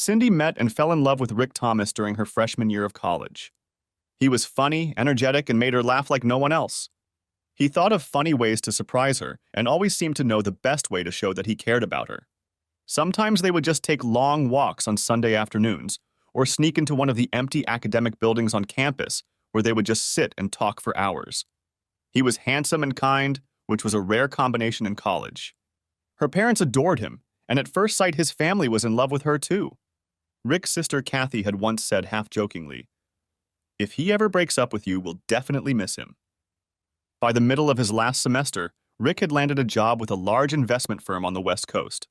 Cindy met and fell in love with Rick Thomas during her freshman year of college. He was funny, energetic, and made her laugh like no one else. He thought of funny ways to surprise her and always seemed to know the best way to show that he cared about her. Sometimes they would just take long walks on Sunday afternoons or sneak into one of the empty academic buildings on campus where they would just sit and talk for hours. He was handsome and kind, which was a rare combination in college. Her parents adored him, and at first sight his family was in love with her too. Rick's sister Kathy had once said half-jokingly, "If he ever breaks up with you, we'll definitely miss him." By the middle of his last semester, Rick had landed a job with a large investment firm on the West Coast.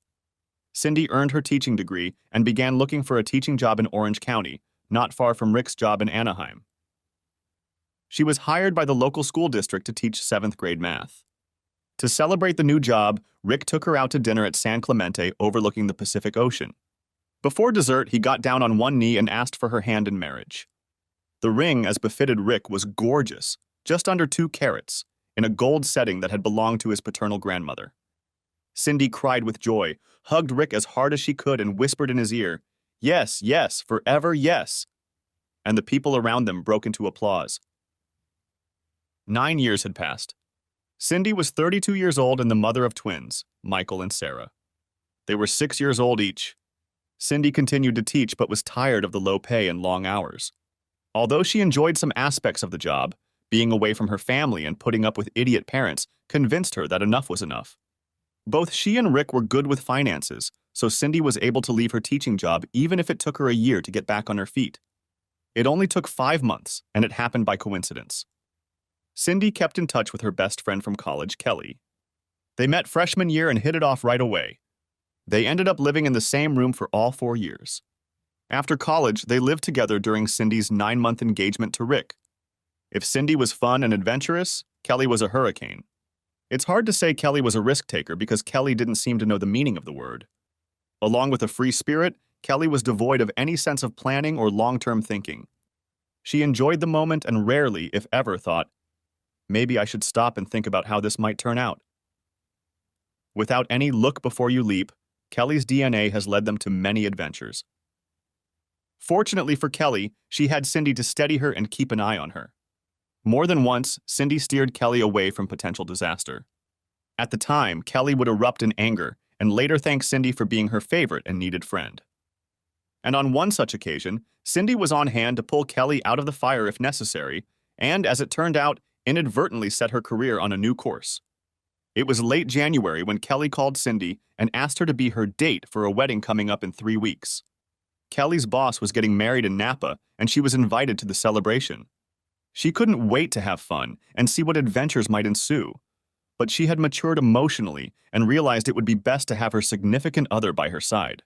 Cindy earned her teaching degree and began looking for a teaching job in Orange County, not far from Rick's job in Anaheim. She was hired by the local school district to teach 7th grade math. To celebrate the new job, Rick took her out to dinner at San Clemente overlooking the Pacific Ocean. Before dessert, he got down on one knee and asked for her hand in marriage. The ring, as befitted Rick, was gorgeous, just under 2 carats, in a gold setting that had belonged to his paternal grandmother. Cindy cried with joy, hugged Rick as hard as she could, and whispered in his ear, "Yes, yes, forever yes." And the people around them broke into applause. 9 years had passed. Cindy was 32 years old and the mother of twins, Michael and Sarah. They were 6 years old each. Cindy continued to teach but was tired of the low pay and long hours. Although she enjoyed some aspects of the job, being away from her family and putting up with idiot parents convinced her that enough was enough. Both she and Rick were good with finances, so Cindy was able to leave her teaching job even if it took her a year to get back on her feet. It only took 5 months, and it happened by coincidence. Cindy kept in touch with her best friend from college, Kelly. They met freshman year and hit it off right away. They ended up living in the same room for all 4 years. After college, they lived together during Cindy's 9-month engagement to Rick. If Cindy was fun and adventurous, Kelly was a hurricane. It's hard to say Kelly was a risk-taker because Kelly didn't seem to know the meaning of the word. Along with a free spirit, Kelly was devoid of any sense of planning or long-term thinking. She enjoyed the moment and rarely, if ever, thought, "Maybe I should stop and think about how this might turn out." Without any look before you leap, Kelly's DNA has led them to many adventures. Fortunately for Kelly, she had Cindy to steady her and keep an eye on her. More than once, Cindy steered Kelly away from potential disaster. At the time, Kelly would erupt in anger and later thank Cindy for being her favorite and needed friend. And on one such occasion, Cindy was on hand to pull Kelly out of the fire if necessary, and, as it turned out, inadvertently set her career on a new course. It was late January when Kelly called Cindy and asked her to be her date for a wedding coming up in 3 weeks. Kelly's boss was getting married in Napa, and she was invited to the celebration. She couldn't wait to have fun and see what adventures might ensue, but she had matured emotionally and realized it would be best to have her significant other by her side.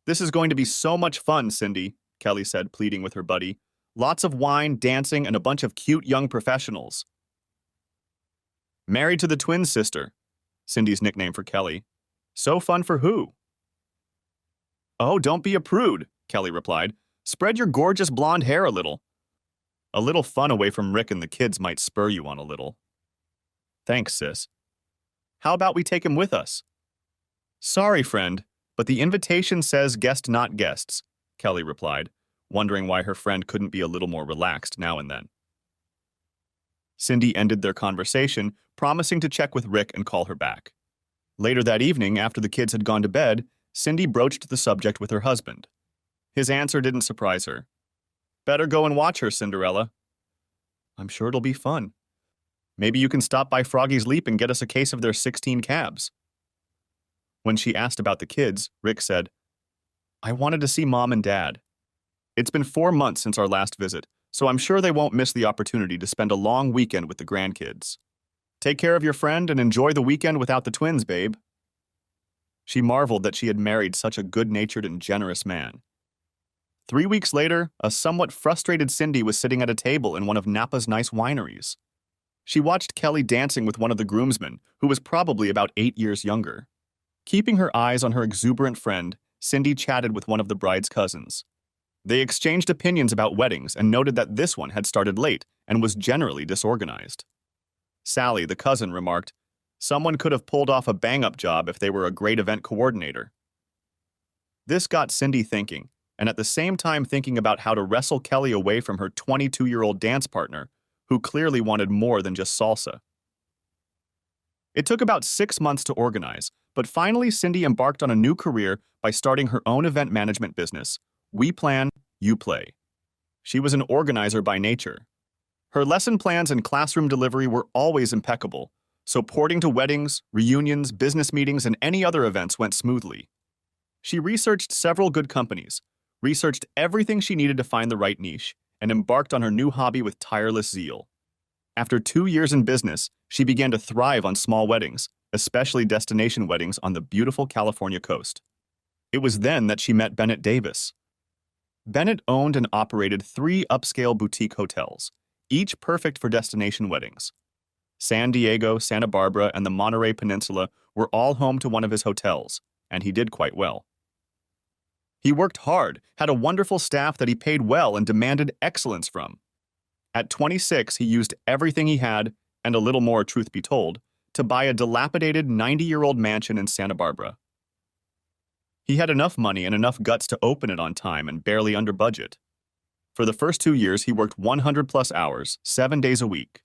"This is going to be so much fun, Cindy," Kelly said, pleading with her buddy. "Lots of wine, dancing, and a bunch of cute young professionals." "Married to the twin sister," Cindy's nickname for Kelly. "So fun for who?" "Oh, don't be a prude," Kelly replied. "Spread your gorgeous blonde hair a little. A little fun away from Rick and the kids might spur you on a little." "Thanks, sis. How about we take him with us?" "Sorry, friend, but the invitation says guest not guests," Kelly replied, wondering why her friend couldn't be a little more relaxed now and then. Cindy ended their conversation, promising to check with Rick and call her back. Later that evening, after the kids had gone to bed, Cindy broached the subject with her husband. His answer didn't surprise her. "Better go and watch her, Cinderella." "I'm sure it'll be fun. Maybe you can stop by Froggy's Leap and get us a case of their 16 cabs." When she asked about the kids, Rick said, "I wanted to see Mom and Dad. It's been 4 months since our last visit, so I'm sure they won't miss the opportunity to spend a long weekend with the grandkids. Take care of your friend and enjoy the weekend without the twins, babe." She marveled that she had married such a good-natured and generous man. 3 weeks later, a somewhat frustrated Cindy was sitting at a table in one of Napa's nice wineries. She watched Kelly dancing with one of the groomsmen, who was probably about 8 years younger. Keeping her eyes on her exuberant friend, Cindy chatted with one of the bride's cousins. They exchanged opinions about weddings and noted that this one had started late and was generally disorganized. Sally, the cousin, remarked, "Someone could have pulled off a bang-up job if they were a great event coordinator." This got Cindy thinking, and at the same time thinking about how to wrestle Kelly away from her 22-year-old dance partner, who clearly wanted more than just salsa. It took about 6 months to organize, but finally Cindy embarked on a new career by starting her own event management business, We Plan, You Play. She was an organizer by nature. Her lesson plans and classroom delivery were always impeccable, so porting to weddings, reunions, business meetings, and any other events went smoothly. She researched several good companies, researched everything she needed to find the right niche, and embarked on her new hobby with tireless zeal. After 2 years in business, she began to thrive on small weddings, especially destination weddings on the beautiful California coast. It was then that she met Bennett Davis. Bennett owned and operated 3 upscale boutique hotels, each perfect for destination weddings. San Diego, Santa Barbara, and the Monterey Peninsula were all home to one of his hotels, and he did quite well. He worked hard, had a wonderful staff that he paid well and demanded excellence from. At 26, he used everything he had, and a little more, truth be told, to buy a dilapidated 90-year-old mansion in Santa Barbara. He had enough money and enough guts to open it on time and barely under budget. For the first 2 years, he worked 100-plus hours, 7 days a week.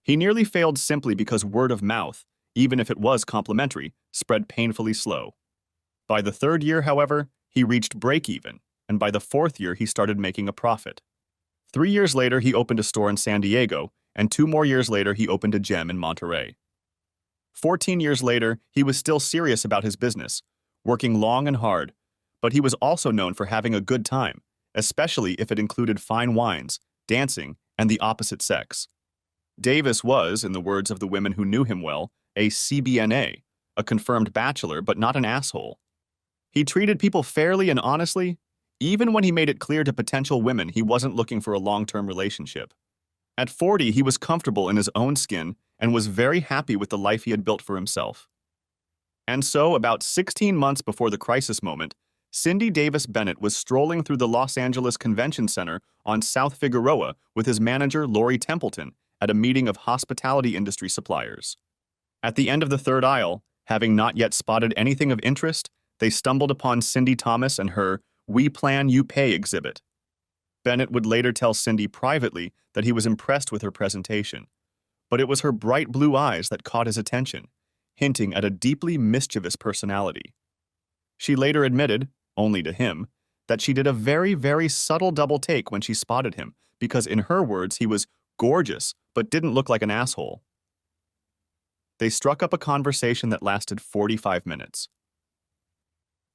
He nearly failed simply because word of mouth, even if it was complimentary, spread painfully slow. By the 3rd year, however, he reached break-even, and by the 4th year, he started making a profit. 3 years later, he opened a store in San Diego, and 2 more years later, he opened a gem in Monterey. 14 years later, he was still serious about his business, working long and hard, but he was also known for having a good time, especially if it included fine wines, dancing, and the opposite sex. Davis was, in the words of the women who knew him well, a CBNA, a confirmed bachelor but not an asshole. He treated people fairly and honestly, even when he made it clear to potential women he wasn't looking for a long-term relationship. At 40, he was comfortable in his own skin and was very happy with the life he had built for himself. And so, about 16 months before the crisis moment, Cindy Davis Bennett was strolling through the Los Angeles Convention Center on South Figueroa with his manager, Lori Templeton, at a meeting of hospitality industry suppliers. At the end of the third aisle, having not yet spotted anything of interest, they stumbled upon Cindy Thomas and her We Plan, You Pay exhibit. Bennett would later tell Cindy privately that he was impressed with her presentation, but it was her bright blue eyes that caught his attention, hinting at a deeply mischievous personality. She later admitted, only to him, that she did a very, very subtle double take when she spotted him, because in her words, he was gorgeous, but didn't look like an asshole. They struck up a conversation that lasted 45 minutes.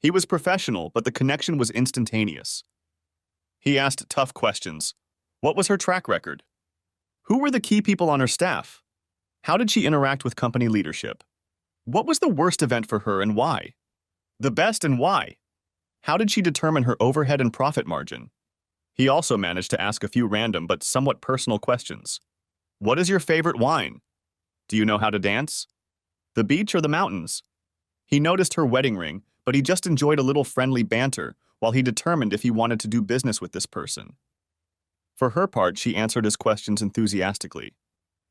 He was professional, but the connection was instantaneous. He asked tough questions. What was her track record? Who were the key people on her staff? How did she interact with company leadership? What was the worst event for her and why? The best and why? How did she determine her overhead and profit margin? He also managed to ask a few random but somewhat personal questions. What is your favorite wine? Do you know how to dance? The beach or the mountains? He noticed her wedding ring, but he just enjoyed a little friendly banter while he determined if he wanted to do business with this person. For her part, she answered his questions enthusiastically.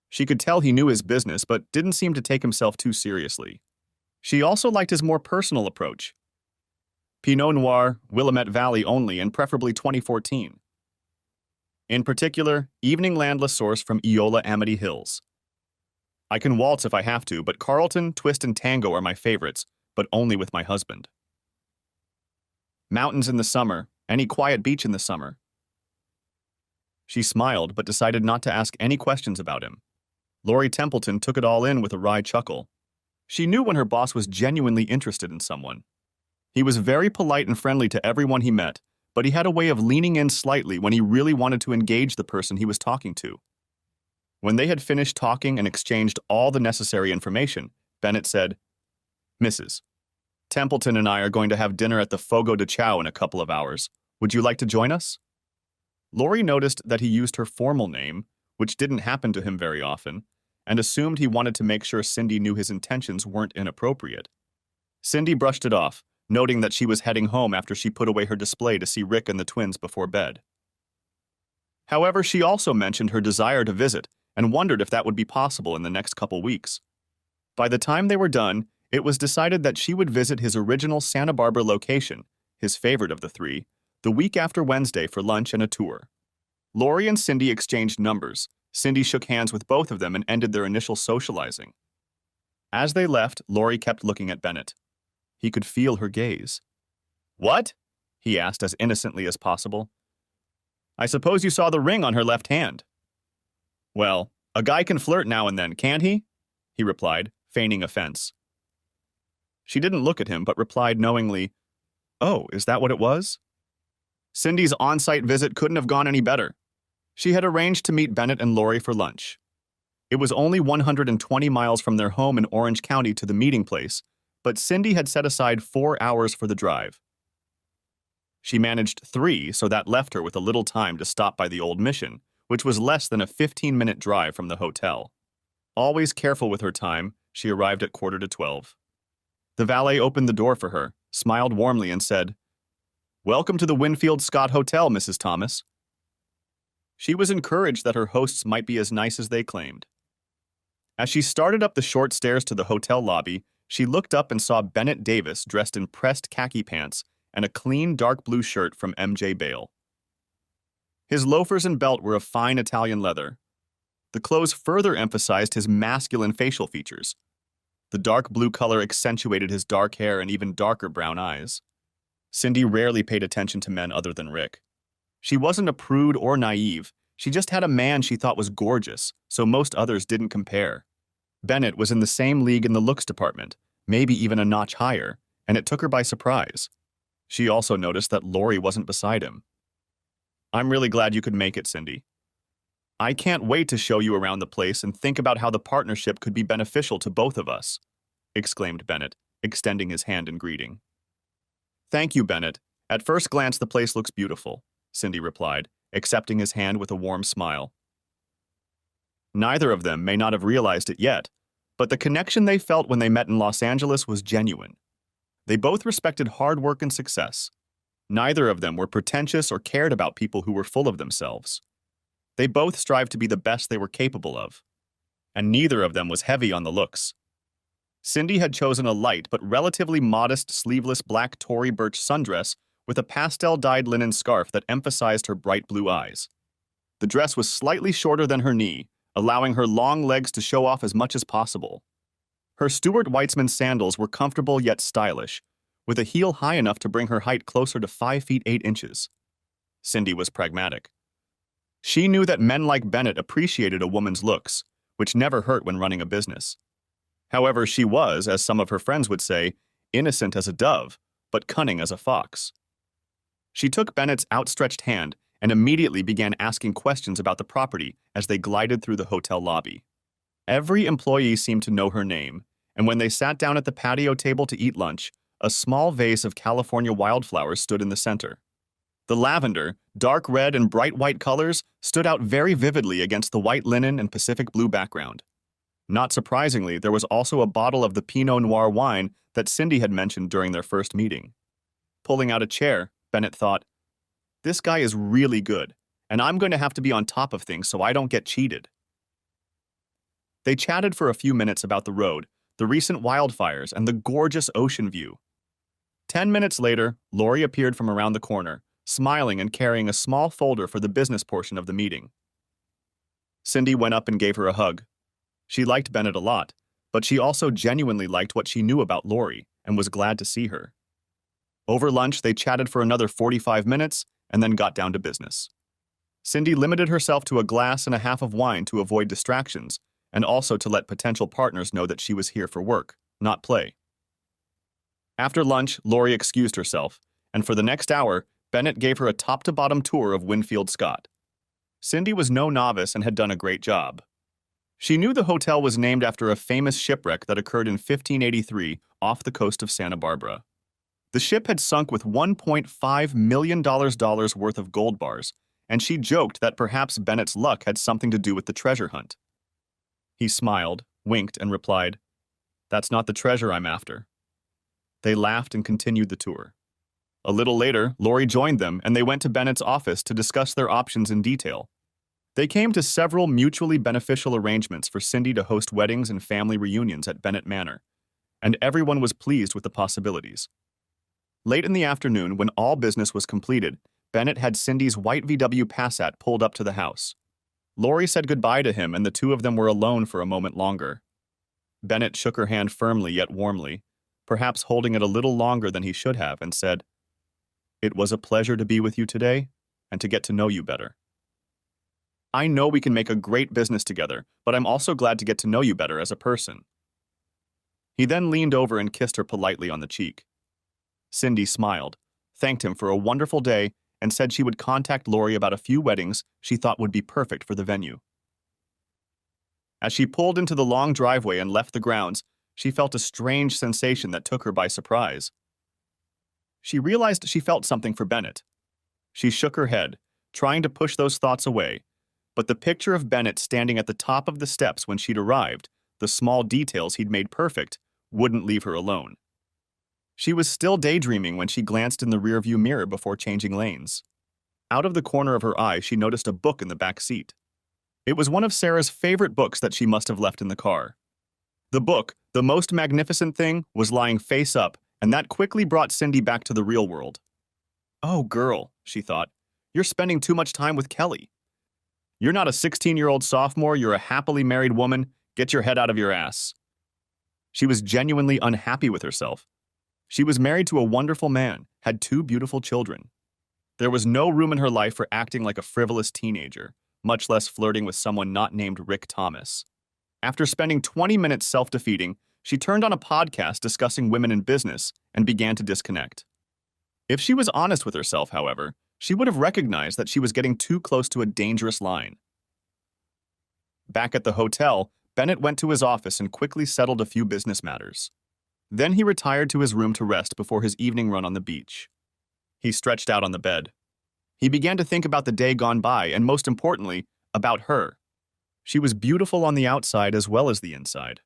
She could tell he knew his business, but didn't seem to take himself too seriously. She also liked his more personal approach. Pinot Noir, Willamette Valley only, and preferably 2014. In particular, Evening Land La Source from Eola Amity Hills. I can waltz if I have to, but Carlton, Twist, and Tango are my favorites, but only with my husband. Mountains in the summer, any quiet beach in the summer. She smiled, but decided not to ask any questions about him. Lori Templeton took it all in with a wry chuckle. She knew when her boss was genuinely interested in someone. He was very polite and friendly to everyone he met, but he had a way of leaning in slightly when he really wanted to engage the person he was talking to. When they had finished talking and exchanged all the necessary information, Bennett said, Mrs. Templeton and I are going to have dinner at the Fogo de Chao in a couple of hours. Would you like to join us? Lori noticed that he used her formal name, which didn't happen to him very often, and assumed he wanted to make sure Cindy knew his intentions weren't inappropriate. Cindy brushed it off, noting that she was heading home after she put away her display to see Rick and the twins before bed. However, she also mentioned her desire to visit and wondered if that would be possible in the next couple weeks. By the time they were done, it was decided that she would visit his original Santa Barbara location, his favorite of the three, the week after Wednesday for lunch and a tour. Lori and Cindy exchanged numbers. Cindy shook hands with both of them and ended their initial socializing. As they left, Lori kept looking at Bennett. He could feel her gaze. "What?" he asked as innocently as possible. "I suppose you saw the ring on her left hand." "Well, a guy can flirt now and then, can't he?" he replied, feigning offense. She didn't look at him, but replied knowingly, "Oh, is that what it was?" Cindy's on-site visit couldn't have gone any better. She had arranged to meet Bennett and Lori for lunch. It was only 120 miles from their home in Orange County to the meeting place, but Cindy had set aside 4 hours for the drive. She managed 3, so that left her with a little time to stop by the old Mission, which was less than a 15-minute drive from the hotel. Always careful with her time, she arrived at 11:45. The valet opened the door for her, smiled warmly, and said, "Welcome to the Winfield Scott Hotel, Mrs. Thomas." She was encouraged that her hosts might be as nice as they claimed. As she started up the short stairs to the hotel lobby, she looked up and saw Bennett Davis dressed in pressed khaki pants and a clean dark blue shirt from M.J. Bale. His loafers and belt were of fine Italian leather. The clothes further emphasized his masculine facial features. The dark blue color accentuated his dark hair and even darker brown eyes. Cindy rarely paid attention to men other than Rick. She wasn't a prude or naive. She just had a man she thought was gorgeous, so most others didn't compare. Bennett was in the same league in the looks department, maybe even a notch higher, and it took her by surprise. She also noticed that Lori wasn't beside him. "I'm really glad you could make it, Cindy. I can't wait to show you around the place and think about how the partnership could be beneficial to both of us," exclaimed Bennett, extending his hand in greeting. "Thank you, Bennett. At first glance, the place looks beautiful," Cindy replied, accepting his hand with a warm smile. Neither of them may not have realized it yet, but the connection they felt when they met in Los Angeles was genuine. They both respected hard work and success. Neither of them were pretentious or cared about people who were full of themselves. They both strived to be the best they were capable of. And neither of them was heavy on the looks. Cindy had chosen a light but relatively modest sleeveless black Tory Burch sundress with a pastel-dyed linen scarf that emphasized her bright blue eyes. The dress was slightly shorter than her knee, allowing her long legs to show off as much as possible. Her Stuart Weitzman sandals were comfortable yet stylish, with a heel high enough to bring her height closer to 5 feet 8 inches. Cindy was pragmatic. She knew that men like Bennett appreciated a woman's looks, which never hurt when running a business. However, she was, as some of her friends would say, innocent as a dove, but cunning as a fox. She took Bennett's outstretched hand and immediately began asking questions about the property as they glided through the hotel lobby. Every employee seemed to know her name, and when they sat down at the patio table to eat lunch, a small vase of California wildflowers stood in the center. The lavender, dark red, and bright white colors stood out very vividly against the white linen and Pacific blue background. Not surprisingly, there was also a bottle of the Pinot Noir wine that Cindy had mentioned during their first meeting. Pulling out a chair, Bennett thought, "This guy is really good, and I'm going to have to be on top of things so I don't get cheated." They chatted for a few minutes about the road, the recent wildfires, and the gorgeous ocean view. 10 minutes later, Lori appeared from around the corner, smiling and carrying a small folder for the business portion of the meeting. Cindy went up and gave her a hug. She liked Bennett a lot, but she also genuinely liked what she knew about Lori and was glad to see her. Over lunch, they chatted for another 45 minutes and then got down to business. Cindy limited herself to a glass and a half of wine to avoid distractions and also to let potential partners know that she was here for work, not play. After lunch, Lori excused herself, and for the next hour, Bennett gave her a top-to-bottom tour of Winfield Scott. Cindy was no novice and had done a great job. She knew the hotel was named after a famous shipwreck that occurred in 1583 off the coast of Santa Barbara. The ship had sunk with $1.5 million worth of gold bars, and she joked that perhaps Bennett's luck had something to do with the treasure hunt. He smiled, winked, and replied, "That's not the treasure I'm after." They laughed and continued the tour. A little later, Lori joined them, and they went to Bennett's office to discuss their options in detail. They came to several mutually beneficial arrangements for Cindy to host weddings and family reunions at Bennett Manor, and everyone was pleased with the possibilities. Late in the afternoon, when all business was completed, Bennett had Cindy's white VW Passat pulled up to the house. Lori said goodbye to him, and the two of them were alone for a moment longer. Bennett shook her hand firmly yet warmly, perhaps holding it a little longer than he should have, and said, "It was a pleasure to be with you today, and to get to know you better. I know we can make a great business together, but I'm also glad to get to know you better as a person." He then leaned over and kissed her politely on the cheek. Cindy smiled, thanked him for a wonderful day, and said she would contact Lori about a few weddings she thought would be perfect for the venue. As she pulled into the long driveway and left the grounds, she felt a strange sensation that took her by surprise. She realized she felt something for Bennett. She shook her head, trying to push those thoughts away, but the picture of Bennett standing at the top of the steps when she'd arrived, the small details he'd made perfect, wouldn't leave her alone. She was still daydreaming when she glanced in the rearview mirror before changing lanes. Out of the corner of her eye, she noticed a book in the back seat. It was one of Sarah's favorite books that she must have left in the car. The book, The Most Magnificent Thing, was lying face up, and that quickly brought Cindy back to the real world. "Oh, girl," she thought, "you're spending too much time with Kelly. You're not a 16-year-old sophomore, you're a happily married woman. Get your head out of your ass." She was genuinely unhappy with herself. She was married to a wonderful man, had 2 beautiful children. There was no room in her life for acting like a frivolous teenager, much less flirting with someone not named Rick Thomas. After spending 20 minutes self-defeating, she turned on a podcast discussing women in business and began to disconnect. If she was honest with herself, however, she would have recognized that she was getting too close to a dangerous line. Back at the hotel, Bennett went to his office and quickly settled a few business matters. Then he retired to his room to rest before his evening run on the beach. He stretched out on the bed. He began to think about the day gone by and, most importantly, about her. She was beautiful on the outside as well as the inside.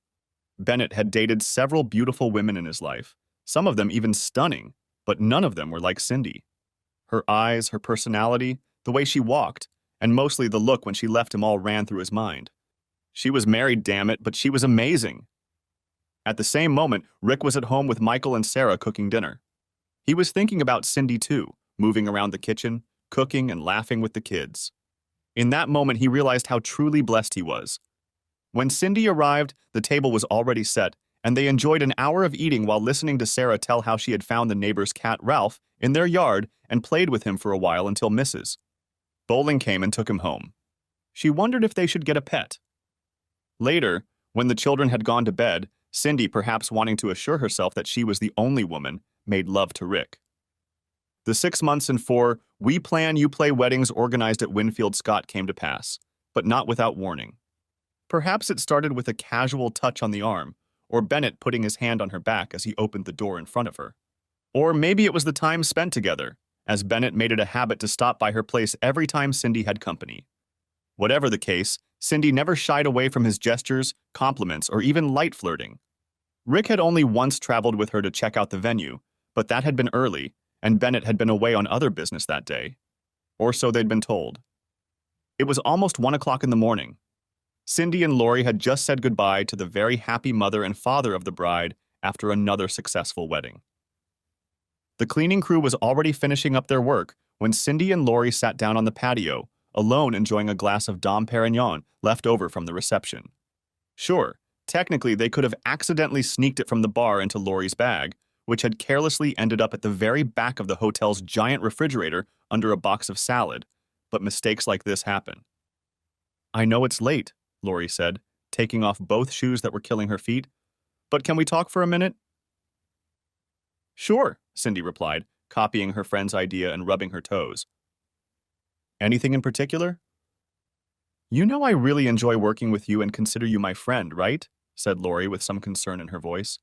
Bennett had dated several beautiful women in his life, some of them even stunning, but none of them were like Cindy. Her eyes, her personality, the way she walked, and mostly the look when she left him all ran through his mind. She was married, damn it, but she was amazing. At the same moment, Rick was at home with Michael and Sarah cooking dinner. He was thinking about Cindy too, moving around the kitchen, cooking and laughing with the kids. In that moment, he realized how truly blessed he was. When Cindy arrived, the table was already set, and they enjoyed an hour of eating while listening to Sarah tell how she had found the neighbor's cat, Ralph, in their yard and played with him for a while until Mrs. Bowling came and took him home. She wondered if they should get a pet. Later, when the children had gone to bed, Cindy, perhaps wanting to assure herself that she was the only woman, made love to Rick. The 6 months and 4 "we plan, you play" weddings organized at Winfield Scott came to pass, but not without warning. Perhaps it started with a casual touch on the arm, or Bennett putting his hand on her back as he opened the door in front of her. Or maybe it was the time spent together, as Bennett made it a habit to stop by her place every time Cindy had company. Whatever the case, Cindy never shied away from his gestures, compliments, or even light flirting. Rick had only once traveled with her to check out the venue, but that had been early, and Bennett had been away on other business that day. Or so they'd been told. It was almost 1 o'clock in the morning. Cindy and Lori had just said goodbye to the very happy mother and father of the bride after another successful wedding. The cleaning crew was already finishing up their work when Cindy and Lori sat down on the patio, alone enjoying a glass of Dom Perignon left over from the reception. Sure, technically they could have accidentally sneaked it from the bar into Lori's bag, which had carelessly ended up at the very back of the hotel's giant refrigerator under a box of salad, but mistakes like this happen. "I know it's late," Lori said, taking off both shoes that were killing her feet, "but can we talk for a minute?" "Sure," Cindy replied, copying her friend's idea and rubbing her toes. "Anything in particular?" "You know I really enjoy working with you and consider you my friend, right?" said Lori with some concern in her voice.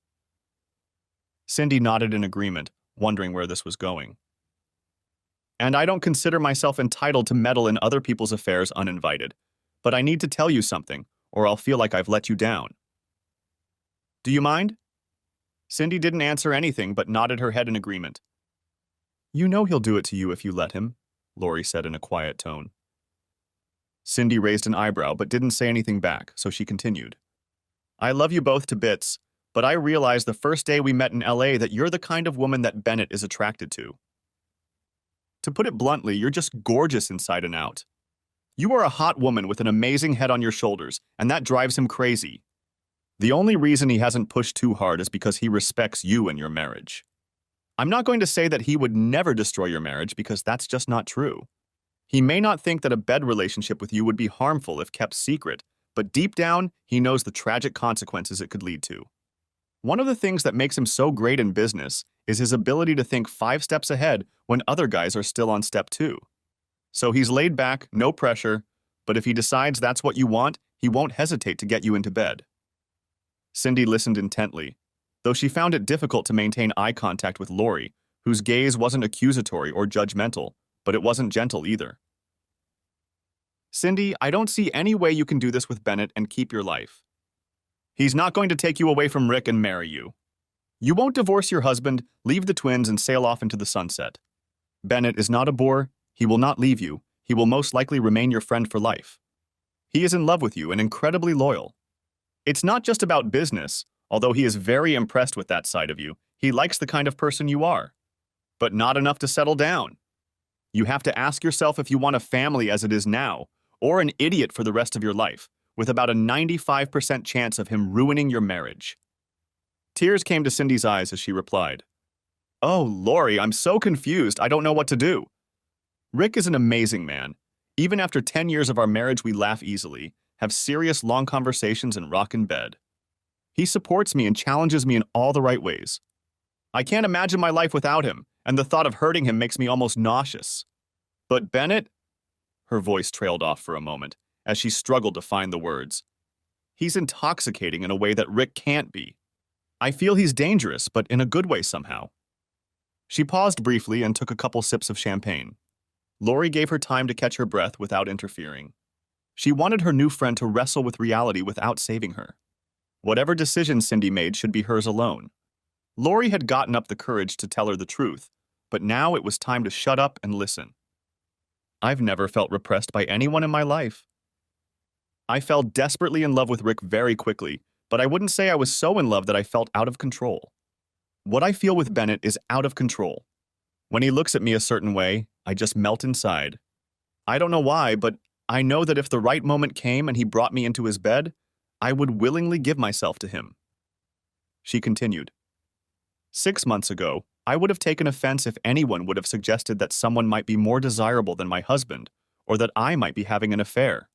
Cindy nodded in agreement, wondering where this was going. "And I don't consider myself entitled to meddle in other people's affairs uninvited, but I need to tell you something, or I'll feel like I've let you down." "Do you mind?" Cindy didn't answer anything but nodded her head in agreement. "You know he'll do it to you if you let him," Lori said in a quiet tone. Cindy raised an eyebrow but didn't say anything back, so she continued. "I love you both to bits, but I realized the first day we met in LA that you're the kind of woman that Bennett is attracted to. To put it bluntly, you're just gorgeous inside and out. You are a hot woman with an amazing head on your shoulders, and that drives him crazy. The only reason he hasn't pushed too hard is because he respects you and your marriage. I'm not going to say that he would never destroy your marriage because that's just not true. He may not think that a bed relationship with you would be harmful if kept secret, but deep down, he knows the tragic consequences it could lead to. One of the things that makes him so great in business is his ability to think 5 steps ahead when other guys are still on step 2. So he's laid back, no pressure, but if he decides that's what you want, he won't hesitate to get you into bed. Cindy listened intently, though she found it difficult to maintain eye contact with Lori, whose gaze wasn't accusatory or judgmental, but it wasn't gentle either. Cindy, I don't see any way you can do this with Bennett and keep your life. He's not going to take you away from Rick and marry you. You won't divorce your husband, leave the twins, and sail off into the sunset. Bennett is not a bore. He will not leave you. He will most likely remain your friend for life. He is in love with you and incredibly loyal. It's not just about business, although he is very impressed with that side of you. He likes the kind of person you are, but not enough to settle down. You have to ask yourself if you want a family as it is now, or an idiot for the rest of your life, with about a 95% chance of him ruining your marriage. Tears came to Cindy's eyes as she replied, "Oh, Lori, I'm so confused. I don't know what to do. Rick is an amazing man. Even after 10 years of our marriage, we laugh easily, have serious long conversations, and rock in bed. He supports me and challenges me in all the right ways. I can't imagine my life without him, and the thought of hurting him makes me almost nauseous. But Bennett," her voice trailed off for a moment as she struggled to find the words. "He's intoxicating in a way that Rick can't be. I feel he's dangerous, but in a good way somehow." She paused briefly and took a couple sips of champagne. Lori gave her time to catch her breath without interfering. She wanted her new friend to wrestle with reality without saving her. Whatever decision Cindy made should be hers alone. Lori had gotten up the courage to tell her the truth, but now it was time to shut up and listen. "I've never felt repressed by anyone in my life. I fell desperately in love with Rick very quickly, but I wouldn't say I was so in love that I felt out of control. What I feel with Bennett is out of control. When he looks at me a certain way, I just melt inside. I don't know why, but I know that if the right moment came and he brought me into his bed, I would willingly give myself to him." She continued, "6 months ago, I would have taken offense if anyone would have suggested that someone might be more desirable than my husband, or that I might be having an affair.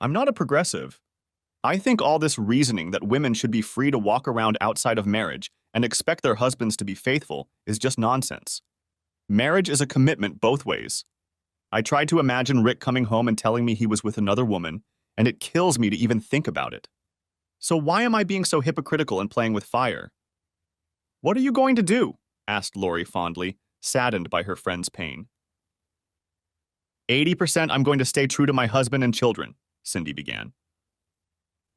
I'm not a progressive. I think all this reasoning that women should be free to walk around outside of marriage and expect their husbands to be faithful is just nonsense. Marriage is a commitment both ways. I tried to imagine Rick coming home and telling me he was with another woman, and it kills me to even think about it. So why am I being so hypocritical and playing with fire?" "What are you going to do?" asked Lori fondly, saddened by her friend's pain. 80% I'm going to stay true to my husband and children," Cindy began.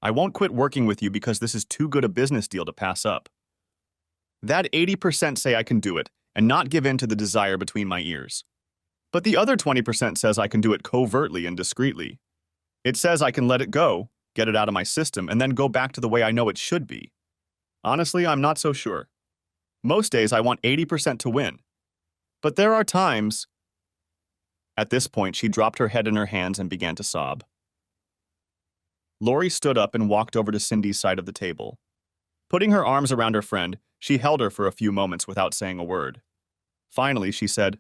"I won't quit working with you because this is too good a business deal to pass up. That 80% say I can do it and not give in to the desire between my ears. But the other 20% says I can do it covertly and discreetly. It says I can let it go, get it out of my system, and then go back to the way I know it should be. Honestly, I'm not so sure. Most days I want 80% to win. But there are times—" At this point, she dropped her head in her hands and began to sob. Lori stood up and walked over to Cindy's side of the table. Putting her arms around her friend, she held her for a few moments without saying a word. Finally, she said,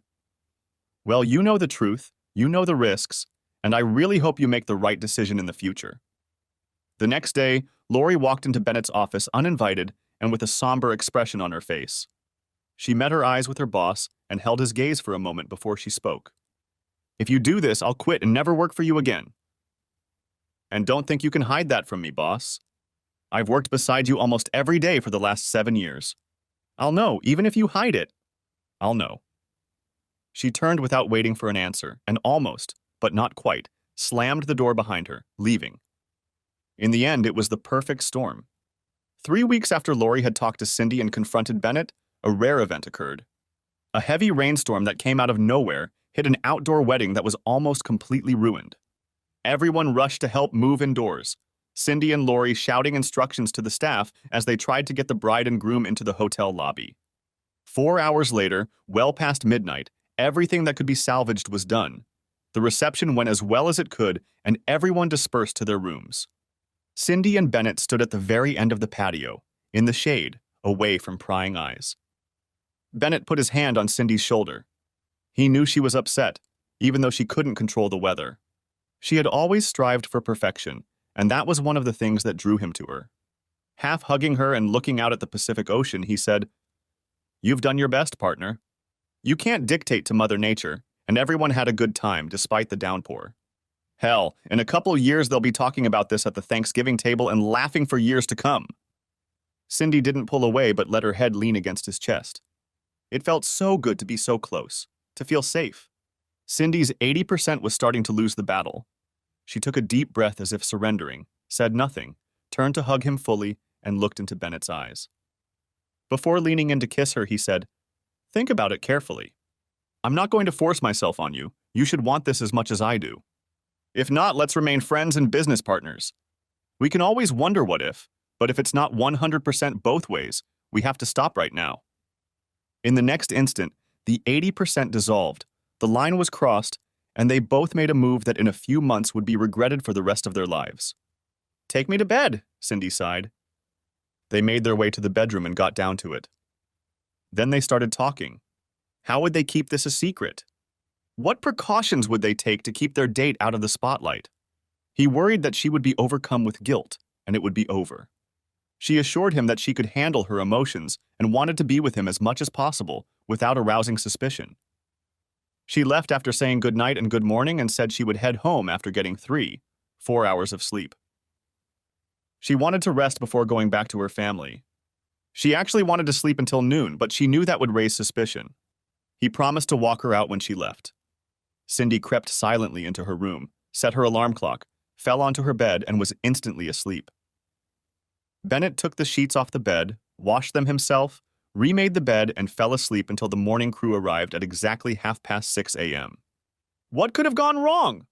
"Well, you know the truth, you know the risks, and I really hope you make the right decision in the future." The next day, Lori walked into Bennett's office uninvited and with a somber expression on her face. She met her eyes with her boss and held his gaze for a moment before she spoke. "If you do this, I'll quit and never work for you again. And don't think you can hide that from me, boss. I've worked beside you almost every day for the last 7 years. I'll know, even if you hide it. I'll know." She turned without waiting for an answer and almost, but not quite, slammed the door behind her, leaving. In the end, it was the perfect storm. 3 weeks after Lori had talked to Cindy and confronted Bennett, a rare event occurred. A heavy rainstorm that came out of nowhere hit an outdoor wedding that was almost completely ruined. Everyone rushed to help move indoors. Cindy and Lori shouting instructions to the staff as they tried to get the bride and groom into the hotel lobby. 4 hours later, well past midnight, everything that could be salvaged was done. The reception went as well as it could, and everyone dispersed to their rooms. Cindy and Bennett stood at the very end of the patio, in the shade, away from prying eyes. Bennett put his hand on Cindy's shoulder. He knew she was upset, even though she couldn't control the weather. She had always strived for perfection, and that was one of the things that drew him to her. Half hugging her and looking out at the Pacific Ocean, he said, "You've done your best, partner. You can't dictate to Mother Nature, and everyone had a good time despite the downpour. Hell, in a couple years they'll be talking about this at the Thanksgiving table and laughing for years to come." Cindy didn't pull away but let her head lean against his chest. It felt so good to be so close, to feel safe. Cindy's 80% was starting to lose the battle. She took a deep breath as if surrendering, said nothing, turned to hug him fully, and looked into Bennett's eyes. Before leaning in to kiss her, he said, "Think about it carefully. I'm not going to force myself on you. You should want this as much as I do. If not, let's remain friends and business partners. We can always wonder what if, but if it's not 100% both ways, we have to stop right now." In the next instant, the 80% dissolved, the line was crossed, and they both made a move that in a few months would be regretted for the rest of their lives. "Take me to bed," Cindy sighed. They made their way to the bedroom and got down to it. Then they started talking. How would they keep this a secret? What precautions would they take to keep their date out of the spotlight? He worried that she would be overcome with guilt, and it would be over. She assured him that she could handle her emotions and wanted to be with him as much as possible without arousing suspicion. She left after saying good night and good morning and said she would head home after getting 4 hours of sleep. She wanted to rest before going back to her family. She actually wanted to sleep until noon, but she knew that would raise suspicion. He promised to walk her out when she left. Cindy crept silently into her room, set her alarm clock, fell onto her bed, and was instantly asleep. Bennett took the sheets off the bed, washed them himself, remade the bed, and fell asleep until the morning crew arrived at exactly 6:30 a.m. What could have gone wrong?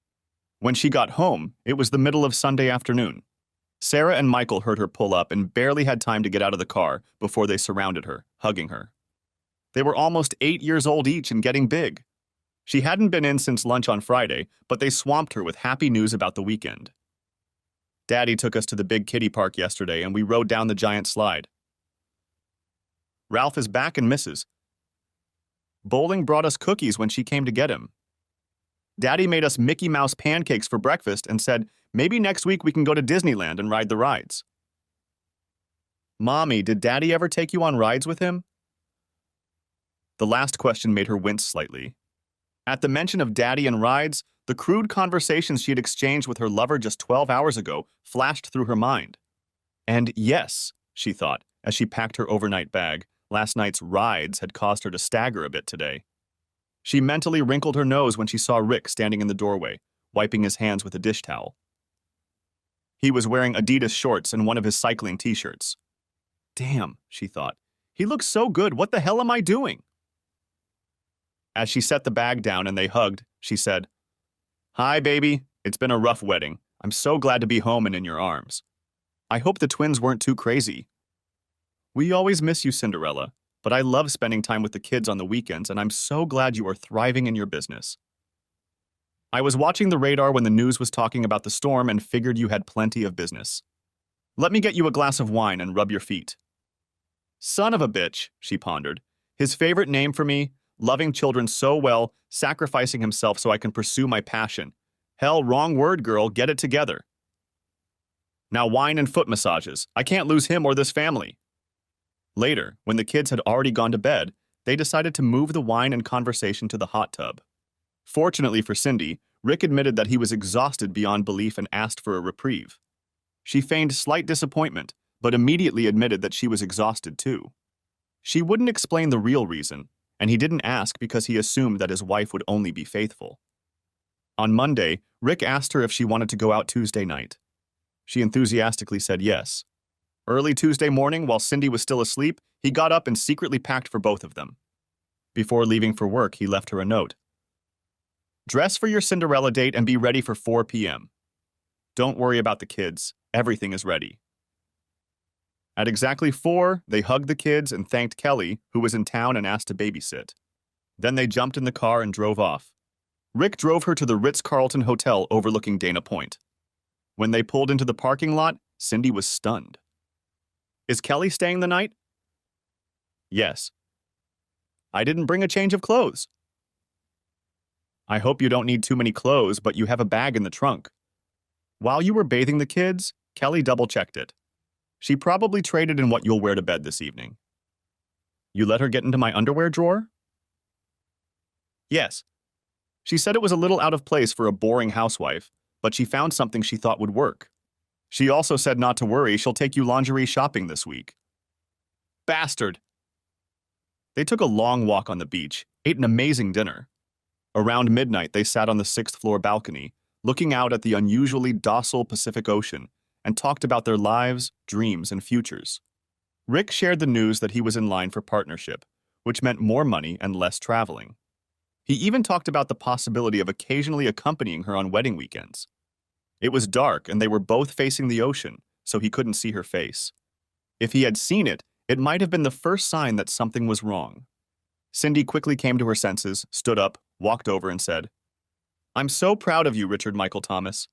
When she got home, it was the middle of Sunday afternoon. Sarah and Michael heard her pull up and barely had time to get out of the car before they surrounded her, hugging her. They were almost 8 years old each and getting big. She hadn't been in since lunch on Friday, but they swamped her with happy news about the weekend. "Daddy took us to the big kiddie park yesterday and we rode down the giant slide. Ralph is back and misses. Bowling brought us cookies when she came to get him. Daddy made us Mickey Mouse pancakes for breakfast and said, maybe next week we can go to Disneyland and ride the rides. Mommy, did Daddy ever take you on rides with him?" The last question made her wince slightly. At the mention of Daddy and rides, the crude conversations she had exchanged with her lover just 12 hours ago flashed through her mind. And yes, she thought, as she packed her overnight bag, last night's rides had caused her to stagger a bit today. She mentally wrinkled her nose when she saw Rick standing in the doorway, wiping his hands with a dish towel. He was wearing Adidas shorts and one of his cycling t-shirts. Damn, she thought. He looks so good. What the hell am I doing? As she set the bag down and they hugged, she said, "Hi, baby. It's been a rough wedding. I'm so glad to be home and in your arms. I hope the twins weren't too crazy. We always miss you, Cinderella, but I love spending time with the kids on the weekends, and I'm so glad you are thriving in your business. I was watching the radar when the news was talking about the storm and figured you had plenty of business. Let me get you a glass of wine and rub your feet." Son of a bitch, she pondered. His favorite name for me, loving children so well, sacrificing himself so I can pursue my passion. Hell, wrong word, girl, get it together. Now wine and foot massages. I can't lose him or this family. Later, when the kids had already gone to bed, they decided to move the wine and conversation to the hot tub. Fortunately for Cindy, Rick admitted that he was exhausted beyond belief and asked for a reprieve. She feigned slight disappointment, but immediately admitted that she was exhausted too. She wouldn't explain the real reason, and he didn't ask because he assumed that his wife would only be faithful. On Monday, Rick asked her if she wanted to go out Tuesday night. She enthusiastically said yes. Early Tuesday morning, while Cindy was still asleep, he got up and secretly packed for both of them. Before leaving for work, he left her a note. "Dress for your Cinderella date and be ready for 4 p.m. Don't worry about the kids. Everything is ready. At exactly 4, they hugged the kids and thanked Kelly, who was in town and asked to babysit. Then they jumped in the car and drove off. Rick drove her to the Ritz-Carlton Hotel overlooking Dana Point. When they pulled into the parking lot, Cindy was stunned. Is Kelly staying the night? Yes. I didn't bring a change of clothes. I hope you don't need too many clothes, but you have a bag in the trunk. While you were bathing the kids, Kelly double-checked it. She probably traded in what you'll wear to bed this evening. You let her get into my underwear drawer? Yes. She said it was a little out of place for a boring housewife, but she found something she thought would work. She also said not to worry, she'll take you lingerie shopping this week. Bastard! They took a long walk on the beach, ate an amazing dinner. Around midnight, they sat on the 6th-floor balcony, looking out at the unusually docile Pacific Ocean, and talked about their lives, dreams, and futures. Rick shared the news that he was in line for partnership, which meant more money and less traveling. He even talked about the possibility of occasionally accompanying her on wedding weekends. It was dark and they were both facing the ocean, so he couldn't see her face. If he had seen it, it might have been the first sign that something was wrong. Cindy quickly came to her senses, stood up, walked over and said, "I'm so proud of you, Richard Michael Thomas."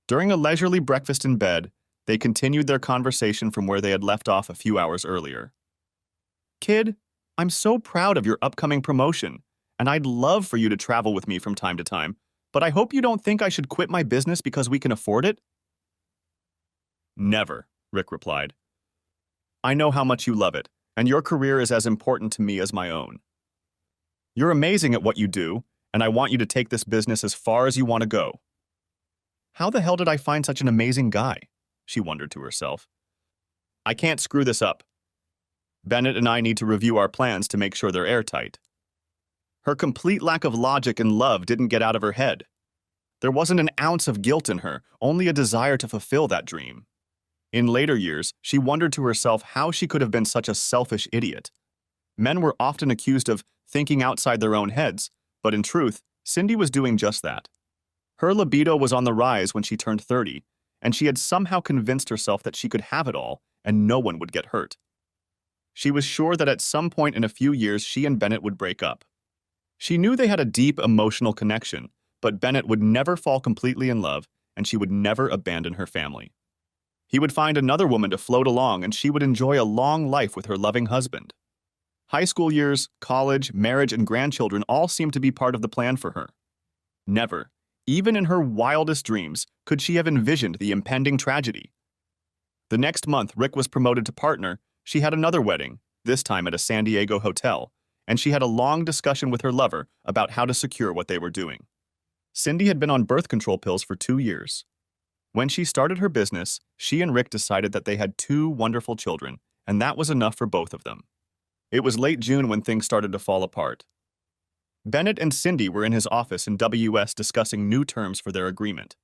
During a leisurely breakfast in bed, they continued their conversation from where they had left off a few hours earlier. "Kid, I'm so proud of your upcoming promotion, and I'd love for you to travel with me from time to time, but I hope you don't think I should quit my business because we can afford it?" "Never," Rick replied. "I know how much you love it, and your career is as important to me as my own. You're amazing at what you do, and I want you to take this business as far as you want to go." How the hell did I find such an amazing guy? She wondered to herself. I can't screw this up. Bennett and I need to review our plans to make sure they're airtight. Her complete lack of logic and love didn't get out of her head. There wasn't an ounce of guilt in her, only a desire to fulfill that dream. In later years, she wondered to herself how she could have been such a selfish idiot. Men were often accused of thinking outside their own heads, but in truth, Cindy was doing just that. Her libido was on the rise when she turned 30, and she had somehow convinced herself that she could have it all and no one would get hurt. She was sure that at some point in a few years she and Bennett would break up. She knew they had a deep emotional connection, but Bennett would never fall completely in love, and she would never abandon her family. He would find another woman to float along, and she would enjoy a long life with her loving husband. High school years, college, marriage, and grandchildren all seemed to be part of the plan for her. Never, even in her wildest dreams, could she have envisioned the impending tragedy. The next month, Rick was promoted to partner. She had another wedding, this time at a San Diego hotel, and she had a long discussion with her lover about how to secure what they were doing. Cindy had been on birth control pills for 2 years. When she started her business, she and Rick decided that they had 2 wonderful children, and that was enough for both of them. It was late June when things started to fall apart. Bennett and Cindy were in his office in WS discussing new terms for their agreement.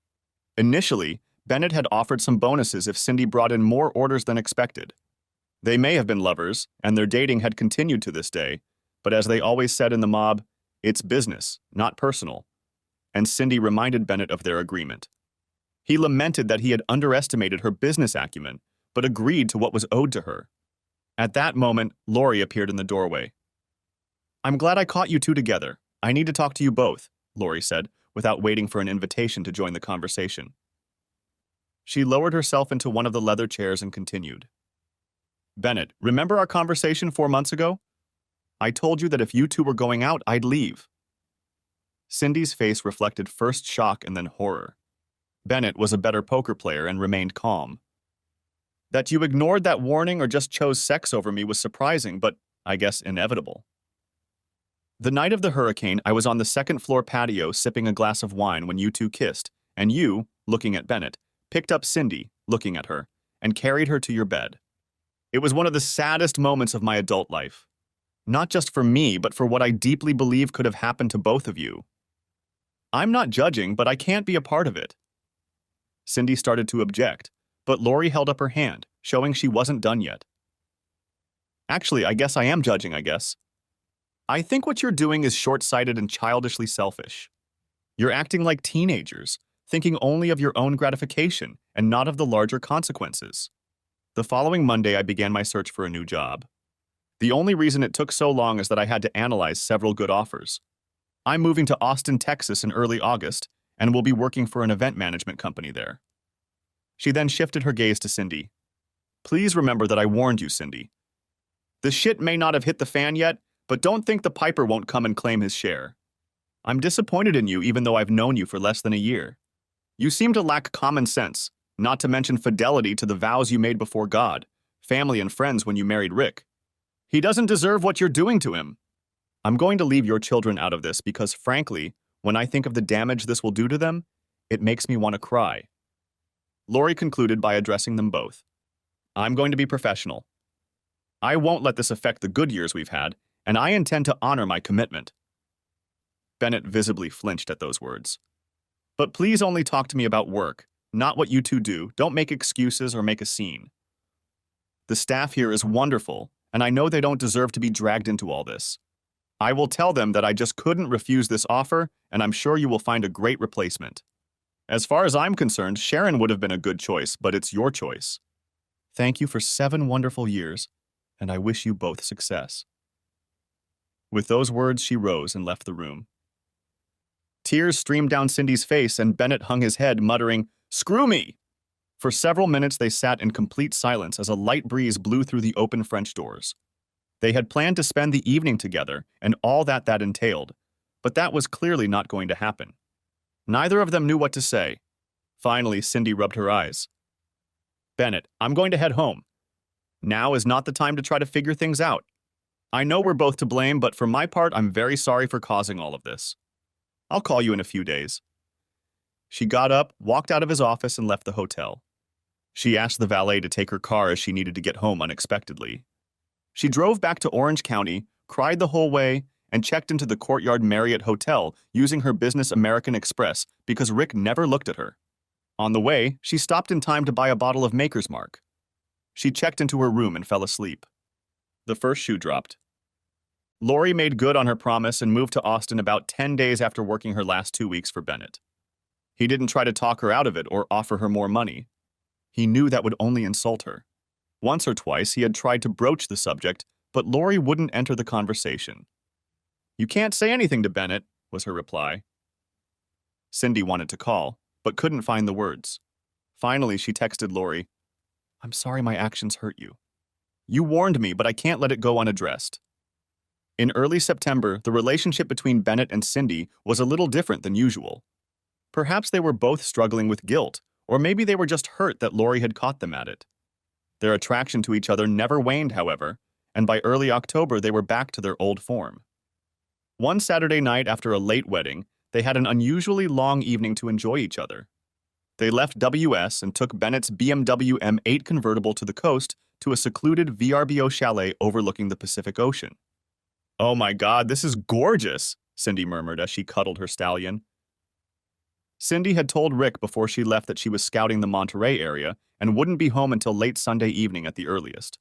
Initially, Bennett had offered some bonuses if Cindy brought in more orders than expected. They may have been lovers, and their dating had continued to this day, but as they always said in the mob, it's business, not personal. And Cindy reminded Bennett of their agreement. He lamented that he had underestimated her business acumen, but agreed to what was owed to her. At that moment, Lori appeared in the doorway. "I'm glad I caught you two together. I need to talk to you both," Lori said, without waiting for an invitation to join the conversation. She lowered herself into one of the leather chairs and continued. "Bennett, remember our conversation 4 months ago? I told you that if you two were going out, I'd leave." Cindy's face reflected first shock and then horror. Bennett was a better poker player and remained calm. "That you ignored that warning or just chose sex over me was surprising, but I guess inevitable. The night of the hurricane, I was on the 2nd-floor patio sipping a glass of wine when you two kissed, and you, looking at Bennett, picked up Cindy, looking at her, and carried her to your bed. It was one of the saddest moments of my adult life. Not just for me, but for what I deeply believe could have happened to both of you. I'm not judging, but I can't be a part of it." Cindy started to object, but Lori held up her hand, showing she wasn't done yet. "Actually, I guess I am judging, I guess. I think what you're doing is short-sighted and childishly selfish. You're acting like teenagers, thinking only of your own gratification and not of the larger consequences. The following Monday, I began my search for a new job. The only reason it took so long is that I had to analyze several good offers. I'm moving to Austin, Texas in early August, and will be working for an event management company there. She then shifted her gaze to Cindy. Please remember that I warned you, Cindy. The shit may not have hit the fan yet, but don't think the piper won't come and claim his share. I'm disappointed in you even though I've known you for less than a year. You seem to lack common sense, not to mention fidelity to the vows you made before God, family and friends when you married Rick. He doesn't deserve what you're doing to him. I'm going to leave your children out of this because, frankly, when I think of the damage this will do to them, it makes me want to cry. Lori concluded by addressing them both. I'm going to be professional. I won't let this affect the good years we've had, and I intend to honor my commitment. Bennett visibly flinched at those words. But please only talk to me about work, not what you two do. Don't make excuses or make a scene. The staff here is wonderful, and I know they don't deserve to be dragged into all this. I will tell them that I just couldn't refuse this offer, and I'm sure you will find a great replacement. As far as I'm concerned, Sharon would have been a good choice, but it's your choice. Thank you for 7 wonderful years, and I wish you both success. With those words, she rose and left the room. Tears streamed down Cindy's face, and Bennett hung his head, muttering, "Screw me!" For several minutes they sat in complete silence as a light breeze blew through the open French doors. They had planned to spend the evening together and all that entailed, but that was clearly not going to happen. Neither of them knew what to say. Finally, Cindy rubbed her eyes. Bennett, I'm going to head home. Now is not the time to try to figure things out. I know we're both to blame, but for my part, I'm very sorry for causing all of this. I'll call you in a few days. She got up, walked out of his office, and left the hotel. She asked the valet to take her car as she needed to get home unexpectedly. She drove back to Orange County, cried the whole way, and checked into the Courtyard Marriott Hotel using her business American Express because Rick never looked at her. On the way, she stopped in time to buy a bottle of Maker's Mark. She checked into her room and fell asleep. The first shoe dropped. Lori made good on her promise and moved to Austin about 10 days after working her last 2 weeks for Bennett. He didn't try to talk her out of it or offer her more money. He knew that would only insult her. Once or twice he had tried to broach the subject, but Lori wouldn't enter the conversation. You can't say anything to Bennett, was her reply. Cindy wanted to call, but couldn't find the words. Finally, she texted Lori, I'm sorry my actions hurt you. You warned me, but I can't let it go unaddressed. In early September, the relationship between Bennett and Cindy was a little different than usual. Perhaps they were both struggling with guilt, or maybe they were just hurt that Lori had caught them at it. Their attraction to each other never waned, however, and by early October they were back to their old form. One Saturday night after a late wedding, they had an unusually long evening to enjoy each other. They left WS and took Bennett's BMW M8 convertible to the coast to a secluded VRBO chalet overlooking the Pacific Ocean. Oh my God, this is gorgeous, Cindy murmured as she cuddled her stallion. Cindy had told Rick before she left that she was scouting the Monterey area and wouldn't be home until late Sunday evening at the earliest.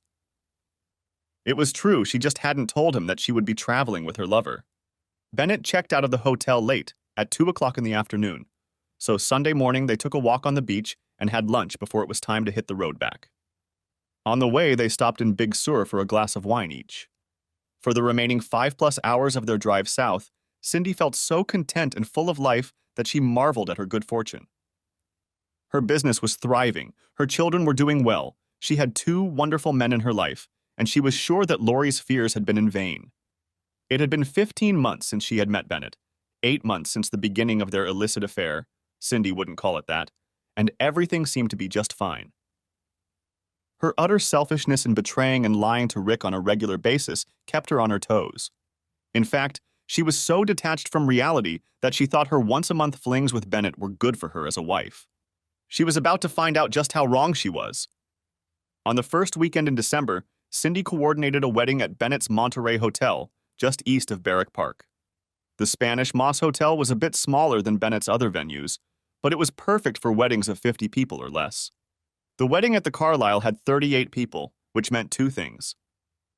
It was true, she just hadn't told him that she would be traveling with her lover. Bennett checked out of the hotel late, at 2 o'clock in the afternoon, so Sunday morning they took a walk on the beach and had lunch before it was time to hit the road back. On the way, they stopped in Big Sur for a glass of wine each. For the remaining 5+ hours of their drive south, Cindy felt so content and full of life that she marveled at her good fortune. Her business was thriving, her children were doing well, she had 2 wonderful men in her life, and she was sure that Lori's fears had been in vain. It had been 15 months since she had met Bennett, 8 months since the beginning of their illicit affair, Cindy wouldn't call it that, and everything seemed to be just fine. Her utter selfishness in betraying and lying to Rick on a regular basis kept her on her toes. In fact, she was so detached from reality that she thought her once-a-month flings with Bennett were good for her as a wife. She was about to find out just how wrong she was. On the first weekend in December, Cindy coordinated a wedding at Bennett's Monterey Hotel, just east of Barrack Park. The Spanish Moss Hotel was a bit smaller than Bennett's other venues, but it was perfect for weddings of 50 people or less. The wedding at the Carlisle had 38 people, which meant 2 things.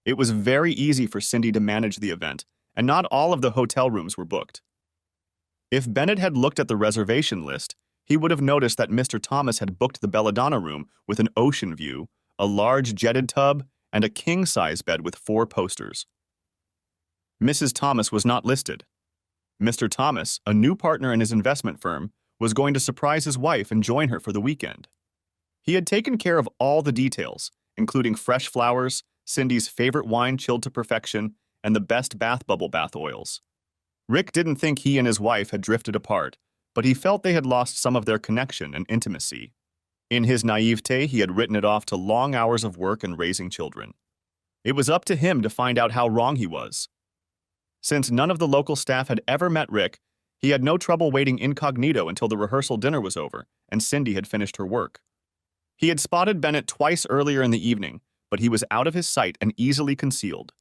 It was very easy for Cindy to manage the event, and not all of the hotel rooms were booked. If Bennett had looked at the reservation list, he would have noticed that Mr. Thomas had booked the belladonna room with an ocean view, a large jetted tub, and a king-size bed with 4 posters. Mrs. Thomas was not listed. Mr. Thomas, a new partner in his investment firm, was going to surprise his wife and join her for the weekend. He had taken care of all the details, including fresh flowers, Cindy's favorite wine chilled to perfection, and the best bath bubble bath oils. Rick didn't think he and his wife had drifted apart, but he felt they had lost some of their connection and intimacy. In his naivete, he had written it off to long hours of work and raising children. It was up to him to find out how wrong he was. Since none of the local staff had ever met Rick, he had no trouble waiting incognito until the rehearsal dinner was over and Cindy had finished her work. He had spotted Bennett twice earlier in the evening, but he was out of his sight and easily concealed.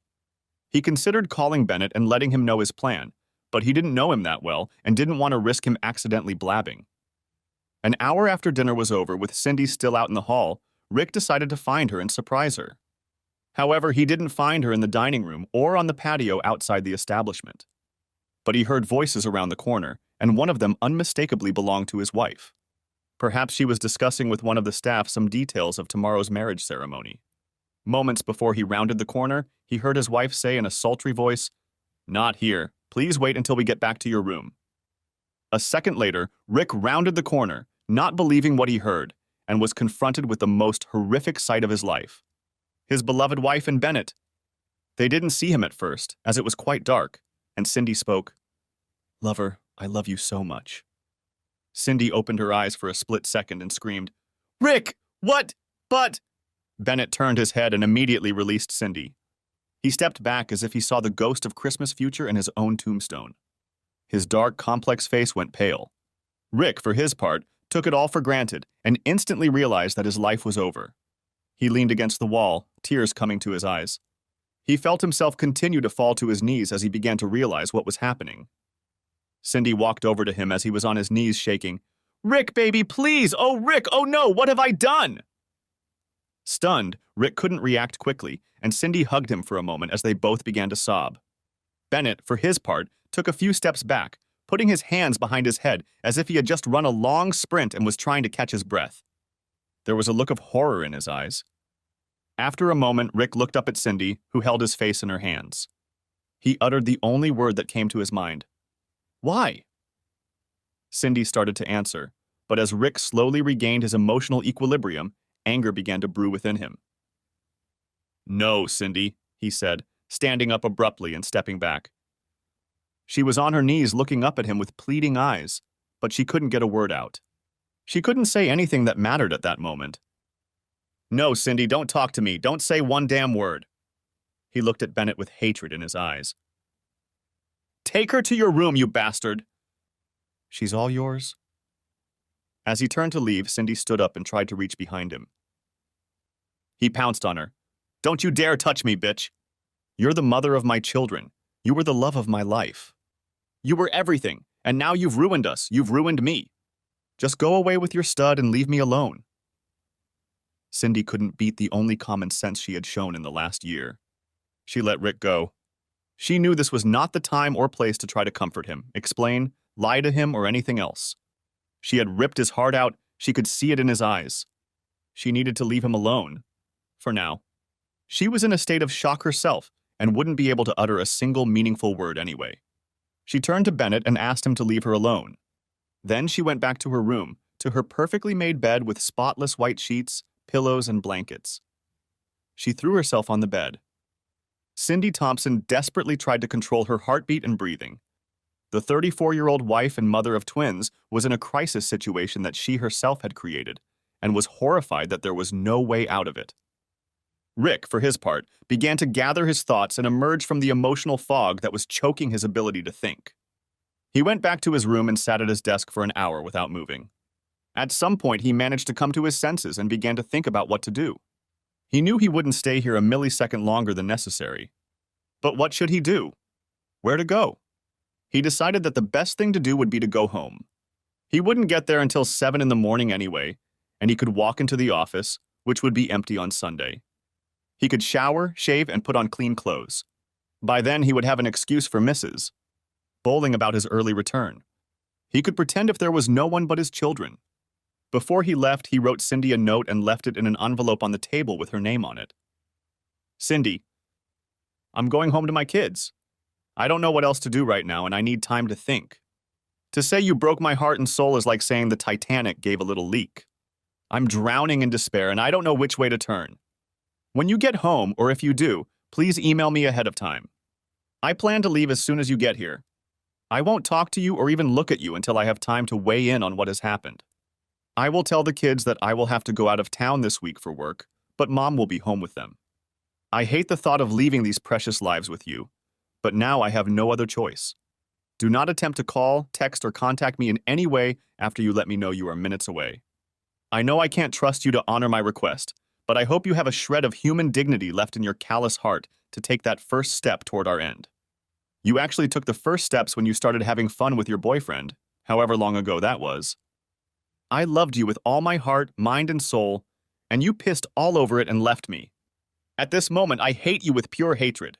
He considered calling Bennett and letting him know his plan, but he didn't know him that well and didn't want to risk him accidentally blabbing. An hour after dinner was over, with Cindy still out in the hall, Rick decided to find her and surprise her. However, he didn't find her in the dining room or on the patio outside the establishment. But he heard voices around the corner, and one of them unmistakably belonged to his wife. Perhaps she was discussing with one of the staff some details of tomorrow's marriage ceremony. Moments before he rounded the corner, he heard his wife say in a sultry voice, "Not here. Please wait until we get back to your room." A second later, Rick rounded the corner, not believing what he heard, and was confronted with the most horrific sight of his life. His beloved wife and Bennett. They didn't see him at first, as it was quite dark, and Cindy spoke. "Lover, I love you so much." Cindy opened her eyes for a split second and screamed, "Rick, what? But—" Bennett turned his head and immediately released Cindy. He stepped back as if he saw the ghost of Christmas future in his own tombstone. His dark, complex face went pale. Rick, for his part, took it all for granted and instantly realized that his life was over. He leaned against the wall, tears coming to his eyes. He felt himself continue to fall to his knees as he began to realize what was happening. Cindy walked over to him as he was on his knees shaking. "Rick, baby, please! Oh, Rick! Oh no! What have I done?" Stunned, Rick couldn't react quickly, and Cindy hugged him for a moment as they both began to sob. Bennett, for his part, took a few steps back, putting his hands behind his head as if he had just run a long sprint and was trying to catch his breath. There was a look of horror in his eyes. After a moment, Rick looked up at Cindy, who held his face in her hands. He uttered the only word that came to his mind. "Why?" Cindy started to answer, but as Rick slowly regained his emotional equilibrium, anger began to brew within him. "No, Cindy," he said, standing up abruptly and stepping back. She was on her knees looking up at him with pleading eyes, but she couldn't get a word out. She couldn't say anything that mattered at that moment. "No, Cindy, don't talk to me. Don't say one damn word." He looked at Bennett with hatred in his eyes. "Take her to your room, you bastard." "She's all yours." As he turned to leave, Cindy stood up and tried to reach behind him. He pounced on her. "Don't you dare touch me, bitch. You're the mother of my children. You were the love of my life. You were everything, and now you've ruined us. You've ruined me. Just go away with your stud and leave me alone." Cindy couldn't beat the only common sense she had shown in the last year. She let Rick go. She knew this was not the time or place to try to comfort him, explain, lie to him, or anything else. She had ripped his heart out. She could see it in his eyes. She needed to leave him alone. For now. She was in a state of shock herself and wouldn't be able to utter a single meaningful word anyway. She turned to Bennett and asked him to leave her alone. Then she went back to her room, to her perfectly made bed with spotless white sheets, pillows, and blankets. She threw herself on the bed. Cindy Thompson desperately tried to control her heartbeat and breathing. The 34-year-old wife and mother of twins was in a crisis situation that she herself had created, and was horrified that there was no way out of it. Rick, for his part, began to gather his thoughts and emerge from the emotional fog that was choking his ability to think. He went back to his room and sat at his desk for an hour without moving. At some point, he managed to come to his senses and began to think about what to do. He knew he wouldn't stay here a millisecond longer than necessary. But what should he do? Where to go? He decided that the best thing to do would be to go home. He wouldn't get there until 7 in the morning anyway, and he could walk into the office, which would be empty on Sunday. He could shower, shave, and put on clean clothes. By then, he would have an excuse for Mrs. Bowling about his early return. He could pretend if there was no one but his children. Before he left, he wrote Cindy a note and left it in an envelope on the table with her name on it. Cindy, I'm going home to my kids. I don't know what else to do right now, and I need time to think. To say you broke my heart and soul is like saying the Titanic gave a little leak. I'm drowning in despair, and I don't know which way to turn. When you get home, or if you do, please email me ahead of time. I plan to leave as soon as you get here. I won't talk to you or even look at you until I have time to weigh in on what has happened. I will tell the kids that I will have to go out of town this week for work, but Mom will be home with them. I hate the thought of leaving these precious lives with you, but now I have no other choice. Do not attempt to call, text, or contact me in any way after you let me know you are minutes away. I know I can't trust you to honor my request, but I hope you have a shred of human dignity left in your callous heart to take that first step toward our end. You actually took the first steps when you started having fun with your boyfriend, however long ago that was. I loved you with all my heart, mind, and soul, and you pissed all over it and left me. At this moment, I hate you with pure hatred.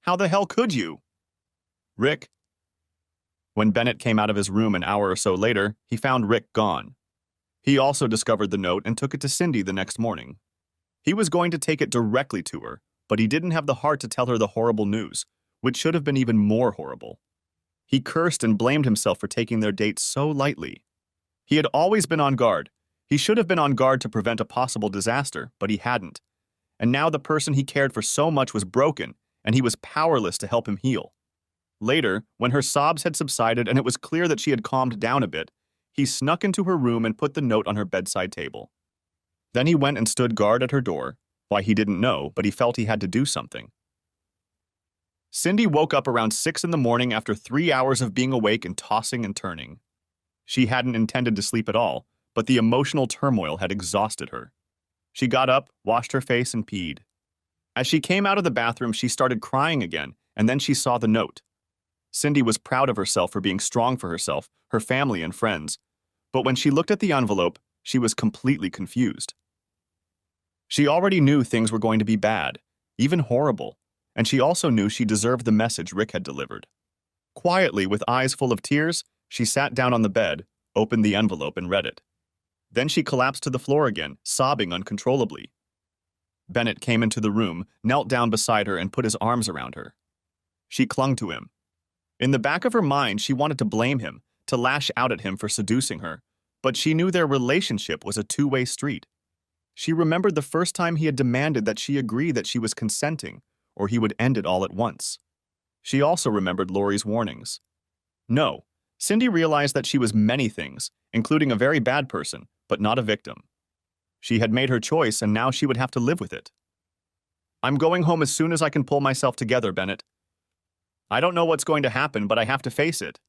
How the hell could you? Rick. When Bennett came out of his room an hour or so later, he found Rick gone. He also discovered the note and took it to Cindy the next morning. He was going to take it directly to her, but he didn't have the heart to tell her the horrible news, which should have been even more horrible. He cursed and blamed himself for taking their date so lightly. He had always been on guard. He should have been on guard to prevent a possible disaster, but he hadn't. And now the person he cared for so much was broken, and he was powerless to help him heal. Later, when her sobs had subsided and it was clear that she had calmed down a bit, he snuck into her room and put the note on her bedside table. Then he went and stood guard at her door. Why, he didn't know, but he felt he had to do something. Cindy woke up around 6 in the morning after 3 hours of being awake and tossing and turning. She hadn't intended to sleep at all, but the emotional turmoil had exhausted her. She got up, washed her face, and peed. As she came out of the bathroom, she started crying again, and then she saw the note. Cindy was proud of herself for being strong for herself, her family, and friends. But when she looked at the envelope, she was completely confused. She already knew things were going to be bad, even horrible, and she also knew she deserved the message Rick had delivered. Quietly, with eyes full of tears, she sat down on the bed, opened the envelope, and read it. Then she collapsed to the floor again, sobbing uncontrollably. Bennett came into the room, knelt down beside her, and put his arms around her. She clung to him. In the back of her mind, she wanted to blame him, to lash out at him for seducing her, but she knew their relationship was a two-way street. She remembered the first time he had demanded that she agree that she was consenting, or he would end it all at once. She also remembered Lori's warnings. No, Cindy realized that she was many things, including a very bad person, but not a victim. She had made her choice, and now she would have to live with it. I'm going home as soon as I can pull myself together, Bennett. I don't know what's going to happen, but I have to face it.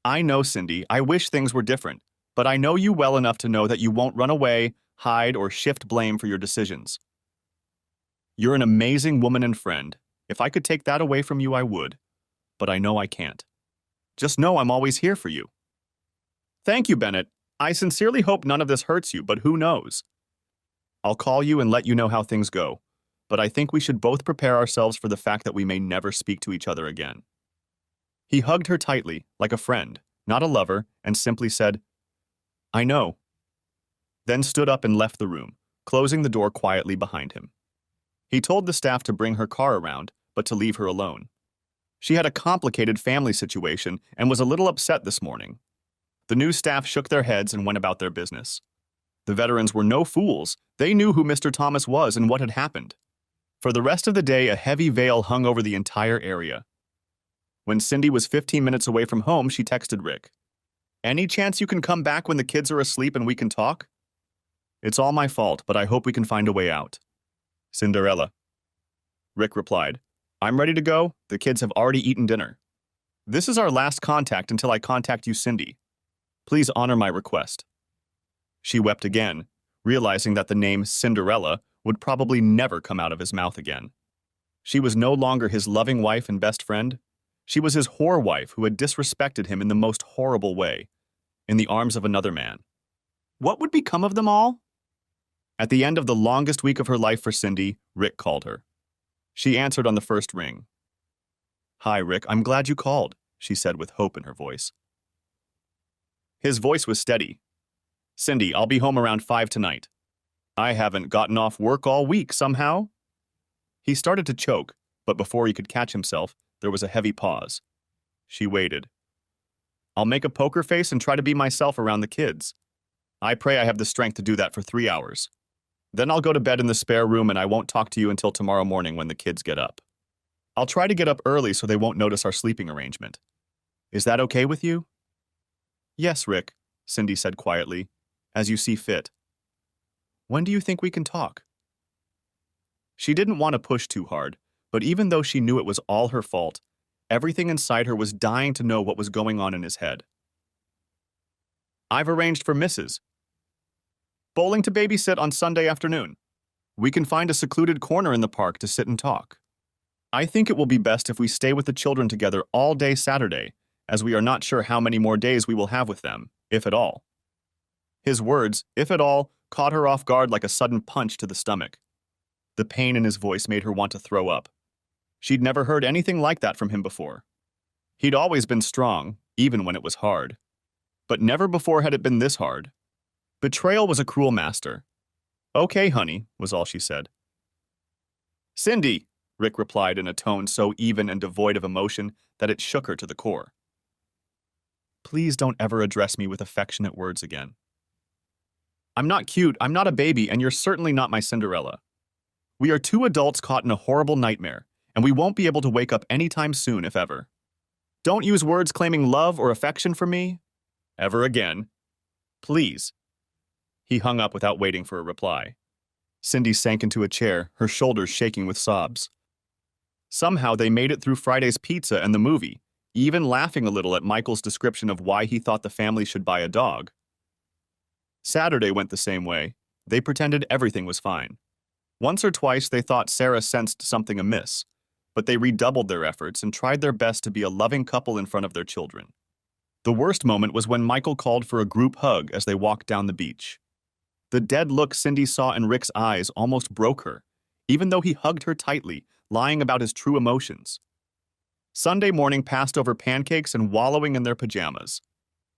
I know, Cindy, I wish things were different, but I know you well enough to know that you won't run away, hide, or shift blame for your decisions. You're an amazing woman and friend. If I could take that away from you, I would, but I know I can't. Just know I'm always here for you. Thank you, Bennett. I sincerely hope none of this hurts you, but who knows? I'll call you and let you know how things go, but I think we should both prepare ourselves for the fact that we may never speak to each other again. He hugged her tightly, like a friend, not a lover, and simply said, I know. Then stood up and left the room, closing the door quietly behind him. He told the staff to bring her car around, but to leave her alone. She had a complicated family situation and was a little upset this morning. The new staff shook their heads and went about their business. The veterans were no fools. They knew who Mr. Thomas was and what had happened. For the rest of the day, a heavy veil hung over the entire area. When Cindy was 15 minutes away from home, she texted Rick. Any chance you can come back when the kids are asleep and we can talk? It's all my fault, but I hope we can find a way out. Cinderella. Rick replied, I'm ready to go. The kids have already eaten dinner. This is our last contact until I contact you, Cindy. Please honor my request. She wept again, realizing that the name Cinderella would probably never come out of his mouth again. She was no longer his loving wife and best friend. She was his whore wife who had disrespected him in the most horrible way, in the arms of another man. What would become of them all? At the end of the longest week of her life for Cindy, Rick called her. She answered on the first ring. Hi, Rick, I'm glad you called, she said with hope in her voice. His voice was steady. Cindy, I'll be home around 5 tonight. I haven't gotten off work all week somehow. He started to choke, but before he could catch himself, there was a heavy pause. She waited. I'll make a poker face and try to be myself around the kids. I pray I have the strength to do that for 3 hours. Then I'll go to bed in the spare room and I won't talk to you until tomorrow morning when the kids get up. I'll try to get up early so they won't notice our sleeping arrangement. Is that okay with you? Yes, Rick, Cindy said quietly, as you see fit. When do you think we can talk? She didn't want to push too hard, but even though she knew it was all her fault, everything inside her was dying to know what was going on in his head. I've arranged for Mrs. Bowling to babysit on Sunday afternoon. We can find a secluded corner in the park to sit and talk. I think it will be best if we stay with the children together all day Saturday, as we are not sure how many more days we will have with them, if at all. His words, if at all, caught her off guard like a sudden punch to the stomach. The pain in his voice made her want to throw up. She'd never heard anything like that from him before. He'd always been strong, even when it was hard. But never before had it been this hard. Betrayal was a cruel master. Okay, honey, was all she said. Cindy, Rick replied in a tone so even and devoid of emotion that it shook her to the core. Please don't ever address me with affectionate words again. I'm not cute, I'm not a baby, and you're certainly not my Cinderella. We are two adults caught in a horrible nightmare, and we won't be able to wake up anytime soon, if ever. Don't use words claiming love or affection from me ever again. Please. He hung up without waiting for a reply. Cindy sank into a chair, her shoulders shaking with sobs. Somehow they made it through Friday's pizza and the movie, even laughing a little at Michael's description of why he thought the family should buy a dog. Saturday went the same way. They pretended everything was fine. Once or twice they thought Sarah sensed something amiss, but they redoubled their efforts and tried their best to be a loving couple in front of their children. The worst moment was when Michael called for a group hug as they walked down the beach. The dead look Cindy saw in Rick's eyes almost broke her, even though he hugged her tightly, lying about his true emotions. Sunday morning passed over pancakes and wallowing in their pajamas.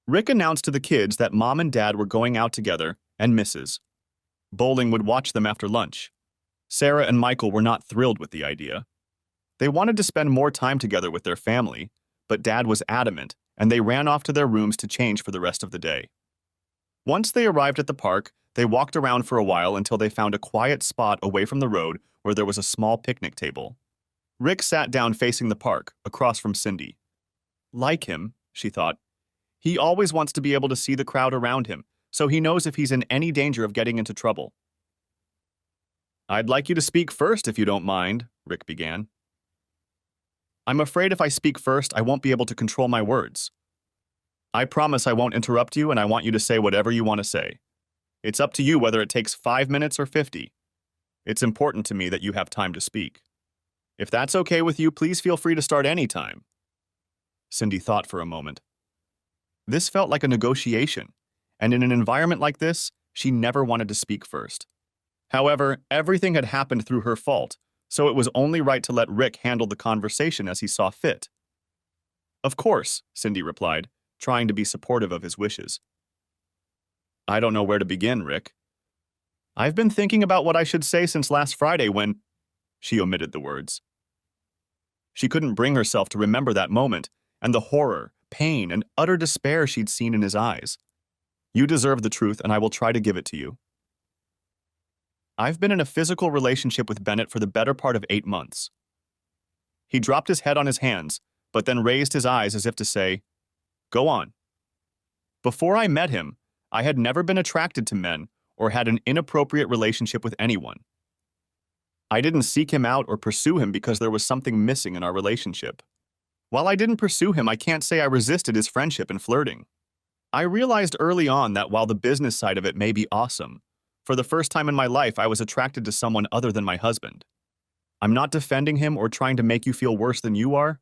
Rick announced to the kids that Mom and Dad were going out together, and Mrs. Bowling would watch them after lunch. Sarah and Michael were not thrilled with the idea. They wanted to spend more time together with their family, but Dad was adamant, and they ran off to their rooms to change for the rest of the day. Once they arrived at the park, they walked around for a while until they found a quiet spot away from the road where there was a small picnic table. Rick sat down facing the park, across from Cindy. Like him, she thought. He always wants to be able to see the crowd around him, so he knows if he's in any danger of getting into trouble. I'd like you to speak first, if you don't mind, Rick began. I'm afraid if I speak first, I won't be able to control my words. I promise I won't interrupt you, and I want you to say whatever you want to say. It's up to you whether it takes 5 minutes or 50. It's important to me that you have time to speak. If that's okay with you, please feel free to start any time. Cindy thought for a moment. This felt like a negotiation, and in an environment like this, she never wanted to speak first. However, everything had happened through her fault, so it was only right to let Rick handle the conversation as he saw fit. Of course, Cindy replied, trying to be supportive of his wishes. I don't know where to begin, Rick. I've been thinking about what I should say since last Friday when... She omitted the words. She couldn't bring herself to remember that moment and the horror, pain, and utter despair she'd seen in his eyes. You deserve the truth, and I will try to give it to you. I've been in a physical relationship with Bennett for the better part of 8 months. He dropped his head on his hands, but then raised his eyes as if to say, Go on. Before I met him, I had never been attracted to men or had an inappropriate relationship with anyone. I didn't seek him out or pursue him because there was something missing in our relationship. While I didn't pursue him, I can't say I resisted his friendship and flirting. I realized early on that while the business side of it may be awesome, for the first time in my life I was attracted to someone other than my husband. I'm not defending him or trying to make you feel worse than you are,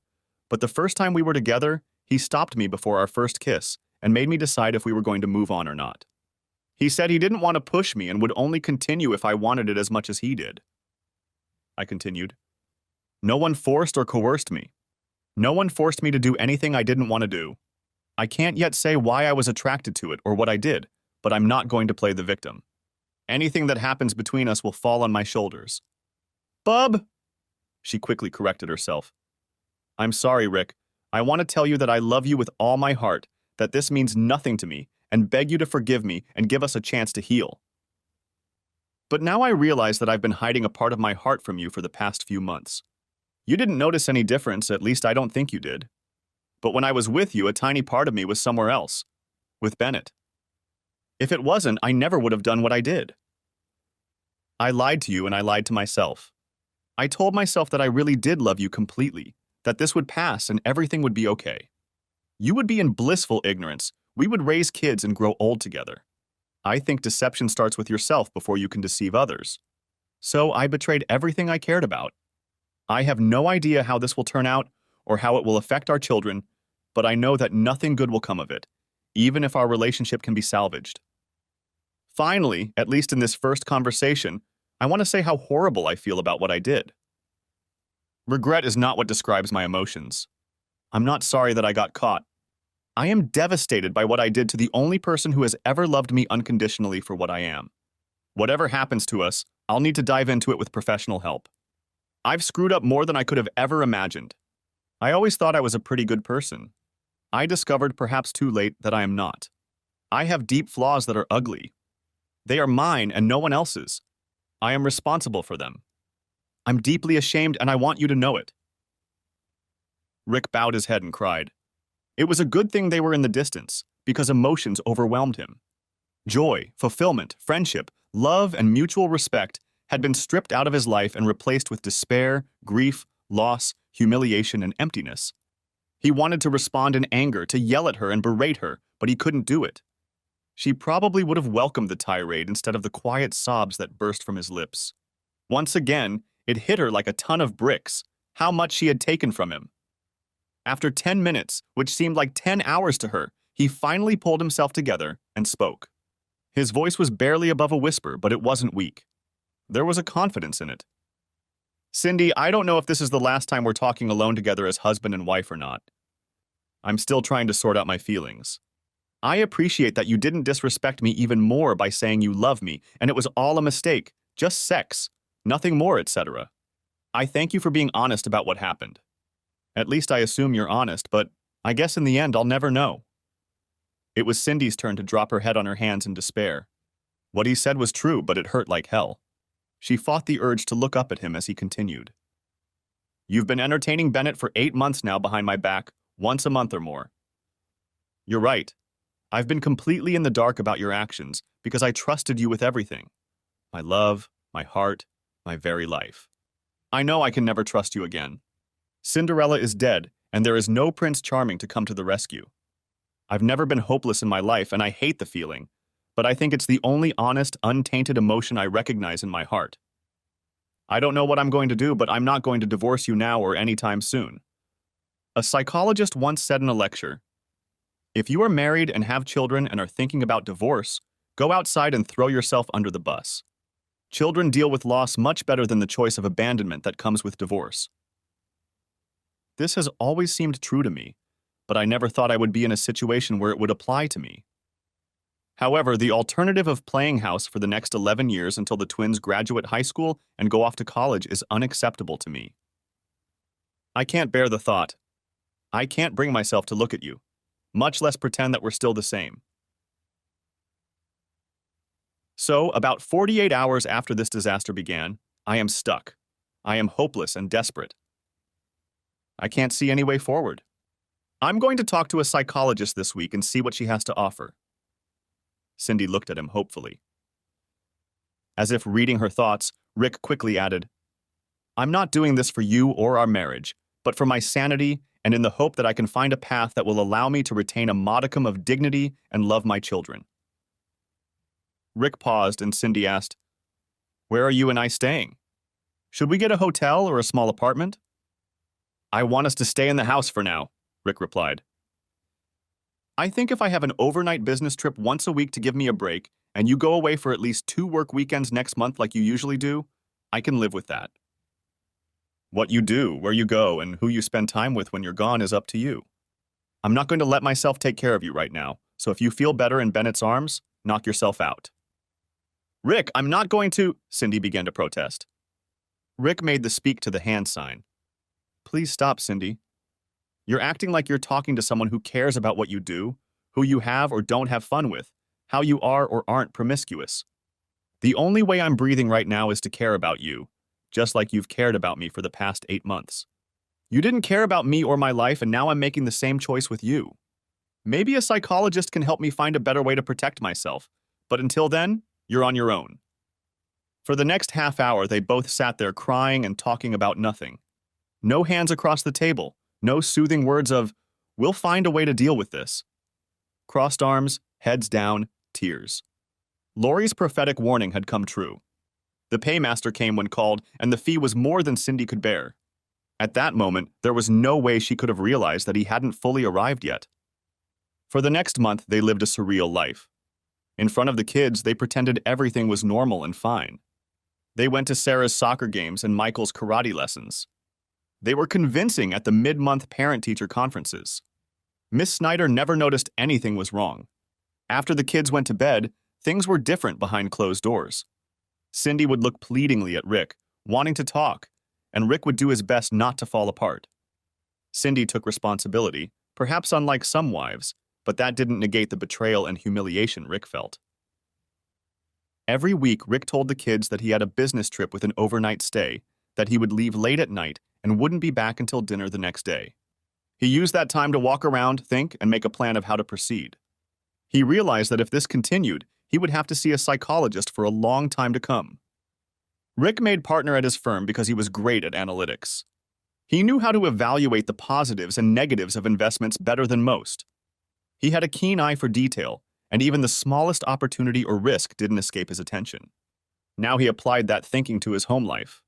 but the first time we were together, he stopped me before our first kiss and made me decide if we were going to move on or not. He said he didn't want to push me and would only continue if I wanted it as much as he did. I continued. No one forced or coerced me. No one forced me to do anything I didn't want to do. I can't yet say why I was attracted to it or what I did, but I'm not going to play the victim. Anything that happens between us will fall on my shoulders. Bub! She quickly corrected herself. I'm sorry, Rick. I want to tell you that I love you with all my heart, that this means nothing to me, and beg you to forgive me and give us a chance to heal. But now I realize that I've been hiding a part of my heart from you for the past few months. You didn't notice any difference, at least I don't think you did. But when I was with you, a tiny part of me was somewhere else, with Bennett. If it wasn't, I never would have done what I did. I lied to you and I lied to myself. I told myself that I really did love you completely, that this would pass and everything would be okay. You would be in blissful ignorance. We would raise kids and grow old together. I think deception starts with yourself before you can deceive others. So I betrayed everything I cared about. I have no idea how this will turn out or how it will affect our children, but I know that nothing good will come of it, even if our relationship can be salvaged. Finally, at least in this first conversation, I want to say how horrible I feel about what I did. Regret is not what describes my emotions. I'm not sorry that I got caught. I am devastated by what I did to the only person who has ever loved me unconditionally for what I am. Whatever happens to us, I'll need to dive into it with professional help. I've screwed up more than I could have ever imagined. I always thought I was a pretty good person. I discovered, perhaps too late, that I am not. I have deep flaws that are ugly. They are mine and no one else's. I am responsible for them. I'm deeply ashamed and I want you to know it. Rick bowed his head and cried. It was a good thing they were in the distance, because emotions overwhelmed him. Joy, fulfillment, friendship, love, and mutual respect had been stripped out of his life and replaced with despair, grief, loss, humiliation, and emptiness. He wanted to respond in anger, to yell at her and berate her, but he couldn't do it. She probably would have welcomed the tirade instead of the quiet sobs that burst from his lips. Once again, it hit her like a ton of bricks, how much she had taken from him. After 10 minutes, which seemed like 10 hours to her, he finally pulled himself together and spoke. His voice was barely above a whisper, but it wasn't weak. There was a confidence in it. Cindy, I don't know if this is the last time we're talking alone together as husband and wife or not. I'm still trying to sort out my feelings. I appreciate that you didn't disrespect me even more by saying you love me, and it was all a mistake, just sex, nothing more, etc. I thank you for being honest about what happened. At least I assume you're honest, but I guess in the end I'll never know. It was Cindy's turn to drop her head on her hands in despair. What he said was true, but it hurt like hell. She fought the urge to look up at him as he continued. You've been entertaining Bennett for 8 months now behind my back, once a month or more. You're right. I've been completely in the dark about your actions because I trusted you with everything. My love, my heart, my very life. I know I can never trust you again. Cinderella is dead, and there is no Prince Charming to come to the rescue. I've never been hopeless in my life, and I hate the feeling, but I think it's the only honest, untainted emotion I recognize in my heart. I don't know what I'm going to do, but I'm not going to divorce you now or anytime soon. A psychologist once said in a lecture, if you are married and have children and are thinking about divorce, go outside and throw yourself under the bus. Children deal with loss much better than the choice of abandonment that comes with divorce. This has always seemed true to me, but I never thought I would be in a situation where it would apply to me. However, the alternative of playing house for the next 11 years until the twins graduate high school and go off to college is unacceptable to me. I can't bear the thought. I can't bring myself to look at you, much less pretend that we're still the same. So, about 48 hours after this disaster began, I am stuck. I am hopeless and desperate. I can't see any way forward. I'm going to talk to a psychologist this week and see what she has to offer. Cindy looked at him hopefully. As if reading her thoughts, Rick quickly added, I'm not doing this for you or our marriage, but for my sanity and in the hope that I can find a path that will allow me to retain a modicum of dignity and love my children. Rick paused and Cindy asked, Where are you and I staying? Should we get a hotel or a small apartment? I want us to stay in the house for now, Rick replied. I think if I have an overnight business trip once a week to give me a break, and you go away for at least 2 work weekends next month like you usually do, I can live with that. What you do, where you go, and who you spend time with when you're gone is up to you. I'm not going to let myself take care of you right now, so if you feel better in Bennett's arms, knock yourself out. Rick, I'm not going to, Cindy began to protest. Rick made the speak to the hand sign. Please stop, Cindy. You're acting like you're talking to someone who cares about what you do, who you have or don't have fun with, how you are or aren't promiscuous. The only way I'm breathing right now is to care about you, just like you've cared about me for the past 8 months. You didn't care about me or my life, and now I'm making the same choice with you. Maybe a psychologist can help me find a better way to protect myself, but until then, you're on your own. For the next half hour, they both sat there crying and talking about nothing. No hands across the table, no soothing words of, we'll find a way to deal with this. Crossed arms, heads down, tears. Lori's prophetic warning had come true. The paymaster came when called, and the fee was more than Cindy could bear. At that moment, there was no way she could have realized that he hadn't fully arrived yet. For the next month, they lived a surreal life. In front of the kids, they pretended everything was normal and fine. They went to Sarah's soccer games and Michael's karate lessons. They were convincing at the mid-month parent-teacher conferences. Miss Snyder never noticed anything was wrong. After the kids went to bed, things were different behind closed doors. Cindy would look pleadingly at Rick, wanting to talk, and Rick would do his best not to fall apart. Cindy took responsibility, perhaps unlike some wives, but that didn't negate the betrayal and humiliation Rick felt. Every week, Rick told the kids that he had a business trip with an overnight stay, that he would leave late at night and wouldn't be back until dinner the next day. He used that time to walk around, think, and make a plan of how to proceed. He realized that if this continued, he would have to see a psychologist for a long time to come. Rick made partner at his firm because he was great at analytics. He knew how to evaluate the positives and negatives of investments better than most. He had a keen eye for detail, and even the smallest opportunity or risk didn't escape his attention. Now he applied that thinking to his home life.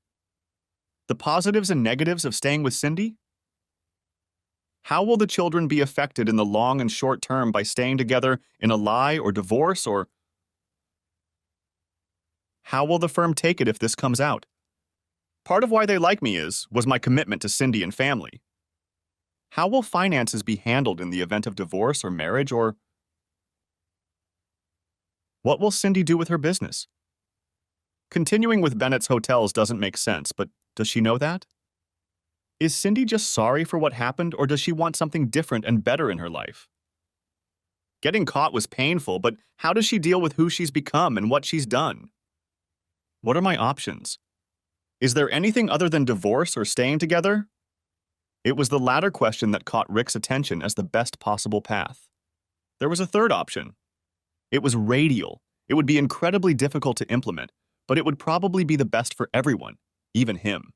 The positives and negatives of staying with Cindy? How will the children be affected in the long and short term by staying together in a lie or divorce, or how will the firm take it if this comes out? Part of why they like me was my commitment to Cindy and family. How will finances be handled in the event of divorce or marriage, or what will Cindy do with her business? Continuing with Bennett's hotels doesn't make sense, but does she know that? Is Cindy just sorry for what happened, or does she want something different and better in her life? Getting caught was painful, but how does she deal with who she's become and what she's done? What are my options? Is there anything other than divorce or staying together? It was the latter question that caught Rick's attention as the best possible path. There was a third option. It was radial. It would be incredibly difficult to implement, but it would probably be the best for everyone, even him.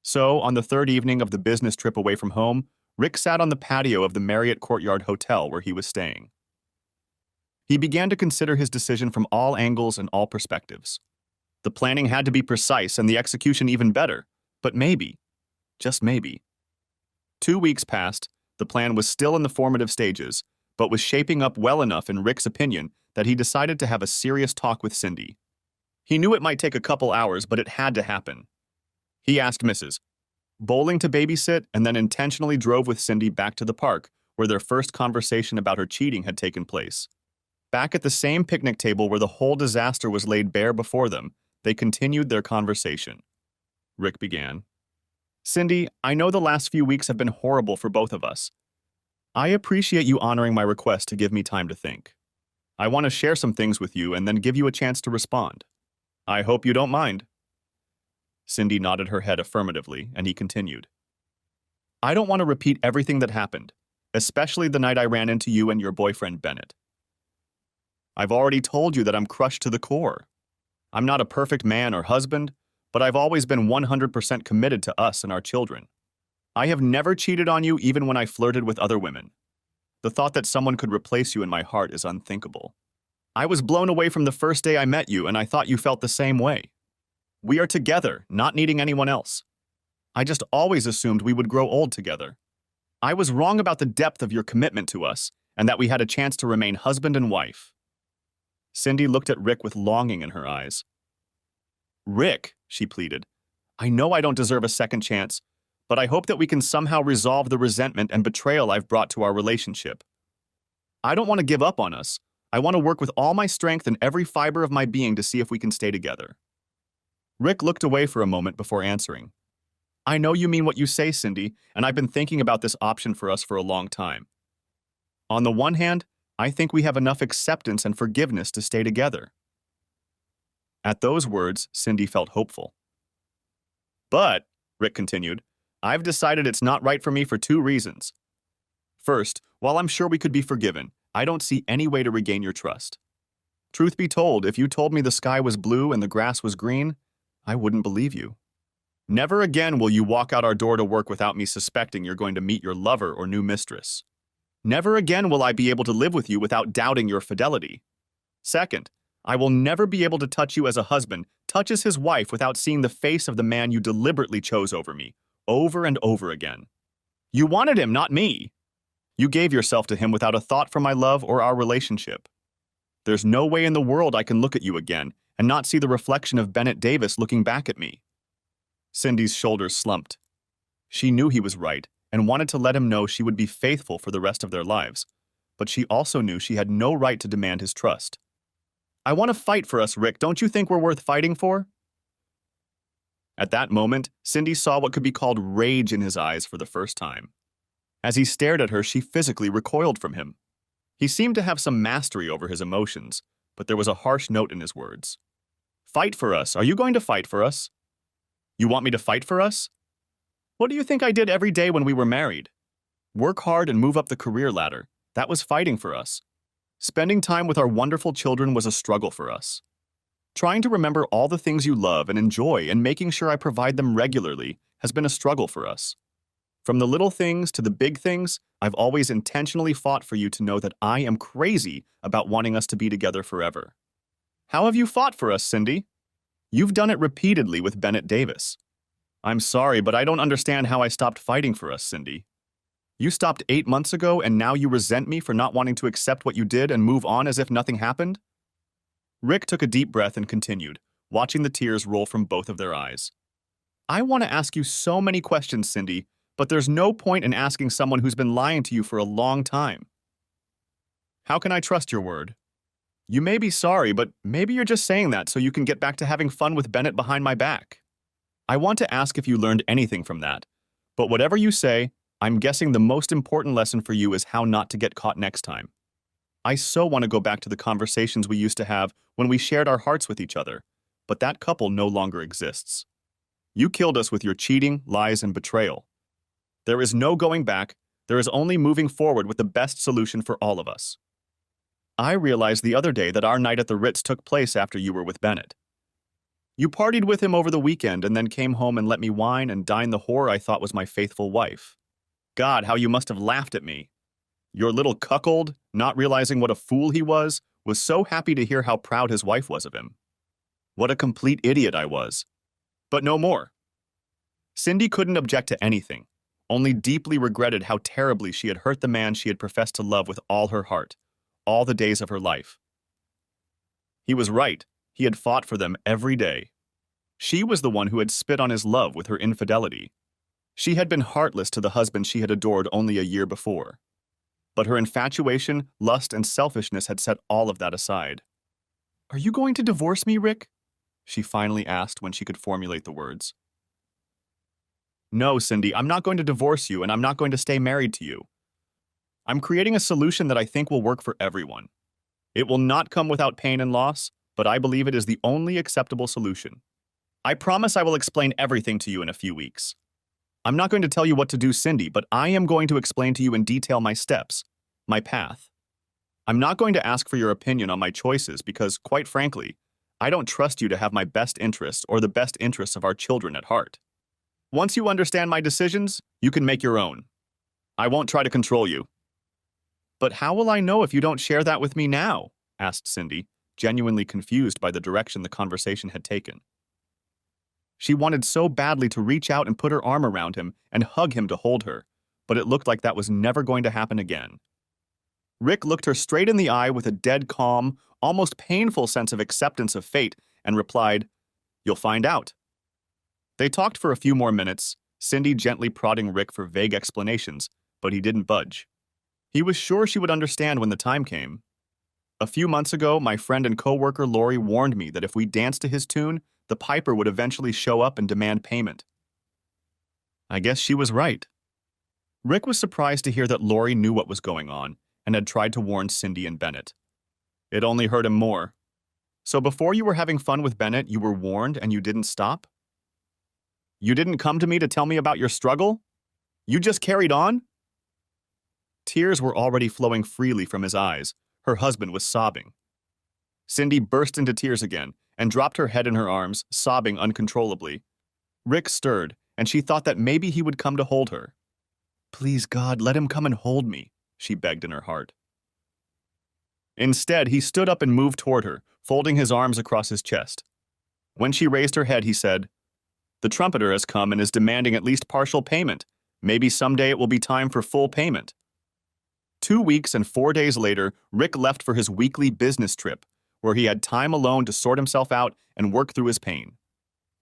So, on the third evening of the business trip away from home, Rick sat on the patio of the Marriott Courtyard Hotel where he was staying. He began to consider his decision from all angles and all perspectives. The planning had to be precise and the execution even better, but maybe, just maybe. 2 weeks passed, the plan was still in the formative stages, but was shaping up well enough in Rick's opinion that he decided to have a serious talk with Cindy. He knew it might take a couple hours, but it had to happen. He asked Mrs. Bowling to babysit and then intentionally drove with Cindy back to the park, where their first conversation about her cheating had taken place. Back at the same picnic table where the whole disaster was laid bare before them, they continued their conversation. Rick began. Cindy, I know the last few weeks have been horrible for both of us. I appreciate you honoring my request to give me time to think. I want to share some things with you and then give you a chance to respond. I hope you don't mind. Cindy nodded her head affirmatively, and he continued. I don't want to repeat everything that happened, especially the night I ran into you and your boyfriend, Bennett. I've already told you that I'm crushed to the core. I'm not a perfect man or husband, but I've always been 100% committed to us and our children. I have never cheated on you even when I flirted with other women. The thought that someone could replace you in my heart is unthinkable. I was blown away from the first day I met you, and I thought you felt the same way. We are together, not needing anyone else. I just always assumed we would grow old together. I was wrong about the depth of your commitment to us, and that we had a chance to remain husband and wife. Cindy looked at Rick with longing in her eyes. Rick, she pleaded, I know I don't deserve a second chance, but I hope that we can somehow resolve the resentment and betrayal I've brought to our relationship. I don't want to give up on us. I want to work with all my strength and every fiber of my being to see if we can stay together." Rick looked away for a moment before answering. "I know you mean what you say, Cindy, and I've been thinking about this option for us for a long time. On the one hand, I think we have enough acceptance and forgiveness to stay together." At those words, Cindy felt hopeful. "But," Rick continued, "I've decided it's not right for me for two reasons. First, while I'm sure we could be forgiven, I don't see any way to regain your trust. Truth be told, if you told me the sky was blue and the grass was green, I wouldn't believe you. Never again will you walk out our door to work without me suspecting you're going to meet your lover or new mistress. Never again will I be able to live with you without doubting your fidelity. Second, I will never be able to touch you as a husband touches his wife without seeing the face of the man you deliberately chose over me, over and over again. You wanted him, not me. You gave yourself to him without a thought for my love or our relationship. There's no way in the world I can look at you again and not see the reflection of Bennett Davis looking back at me." Cindy's shoulders slumped. She knew he was right and wanted to let him know she would be faithful for the rest of their lives, but she also knew she had no right to demand his trust. "I want to fight for us, Rick. Don't you think we're worth fighting for?" At that moment, Cindy saw what could be called rage in his eyes for the first time. As he stared at her, she physically recoiled from him. He seemed to have some mastery over his emotions, but there was a harsh note in his words. "Fight for us? Are you going to fight for us? You want me to fight for us? What do you think I did every day when we were married? Work hard and move up the career ladder. That was fighting for us. Spending time with our wonderful children was a struggle for us. Trying to remember all the things you love and enjoy and making sure I provide them regularly has been a struggle for us. From the little things to the big things, I've always intentionally fought for you to know that I am crazy about wanting us to be together forever. How have you fought for us, Cindy? You've done it repeatedly with Bennett Davis. I'm sorry, but I don't understand how I stopped fighting for us, Cindy. You stopped 8 months ago, and now you resent me for not wanting to accept what you did and move on as if nothing happened?" Rick took a deep breath and continued, watching the tears roll from both of their eyes. "I want to ask you so many questions, Cindy, but there's no point in asking someone who's been lying to you for a long time. How can I trust your word? You may be sorry, but maybe you're just saying that so you can get back to having fun with Bennett behind my back. I want to ask if you learned anything from that, but whatever you say, I'm guessing the most important lesson for you is how not to get caught next time. I so want to go back to the conversations we used to have when we shared our hearts with each other, but that couple no longer exists. You killed us with your cheating, lies, and betrayal. There is no going back. There is only moving forward with the best solution for all of us. I realized the other day that our night at the Ritz took place after you were with Bennett. You partied with him over the weekend and then came home and let me wine and dine the whore I thought was my faithful wife. God, how you must have laughed at me. Your little cuckold, not realizing what a fool he was so happy to hear how proud his wife was of him. What a complete idiot I was. But no more. Cindy couldn't object to anything, only deeply regretted how terribly she had hurt the man she had professed to love with all her heart, all the days of her life. He was right. He had fought for them every day. She was the one who had spit on his love with her infidelity. She had been heartless to the husband she had adored only a year before. But her infatuation, lust, and selfishness had set all of that aside. "Are you going to divorce me, Rick?" she finally asked when she could formulate the words. "No, Cindy, I'm not going to divorce you, and I'm not going to stay married to you. I'm creating a solution that I think will work for everyone. It will not come without pain and loss, but I believe it is the only acceptable solution. I promise I will explain everything to you in a few weeks. I'm not going to tell you what to do, Cindy, but I am going to explain to you in detail my steps, my path. I'm not going to ask for your opinion on my choices because, quite frankly, I don't trust you to have my best interests or the best interests of our children at heart. Once you understand my decisions, you can make your own. I won't try to control you." "But how will I know if you don't share that with me now?" asked Cindy, genuinely confused by the direction the conversation had taken. She wanted so badly to reach out and put her arm around him and hug him to hold her, but it looked like that was never going to happen again. Rick looked her straight in the eye with a dead calm, almost painful sense of acceptance of fate and replied, "You'll find out." They talked for a few more minutes, Cindy gently prodding Rick for vague explanations, but he didn't budge. He was sure she would understand when the time came. A few months ago, my friend and coworker Lori warned me that if we danced to his tune, the piper would eventually show up and demand payment. I guess she was right. Rick was surprised to hear that Lori knew what was going on and had tried to warn Cindy and Bennett. It only hurt him more. So before you were having fun with Bennett, you were warned and you didn't stop? You didn't come to me to tell me about your struggle? You just carried on? Tears were already flowing freely from his eyes. Her husband was sobbing. Cindy burst into tears again and dropped her head in her arms, sobbing uncontrollably. Rick stirred, and she thought that maybe he would come to hold her. Please, God, let him come and hold me, she begged in her heart. Instead, he stood up and moved toward her, folding his arms across his chest. When she raised her head, he said, "The trumpeter has come and is demanding at least partial payment. Maybe someday it will be time for full payment." 2 weeks and 4 days later, Rick left for his weekly business trip, where he had time alone to sort himself out and work through his pain.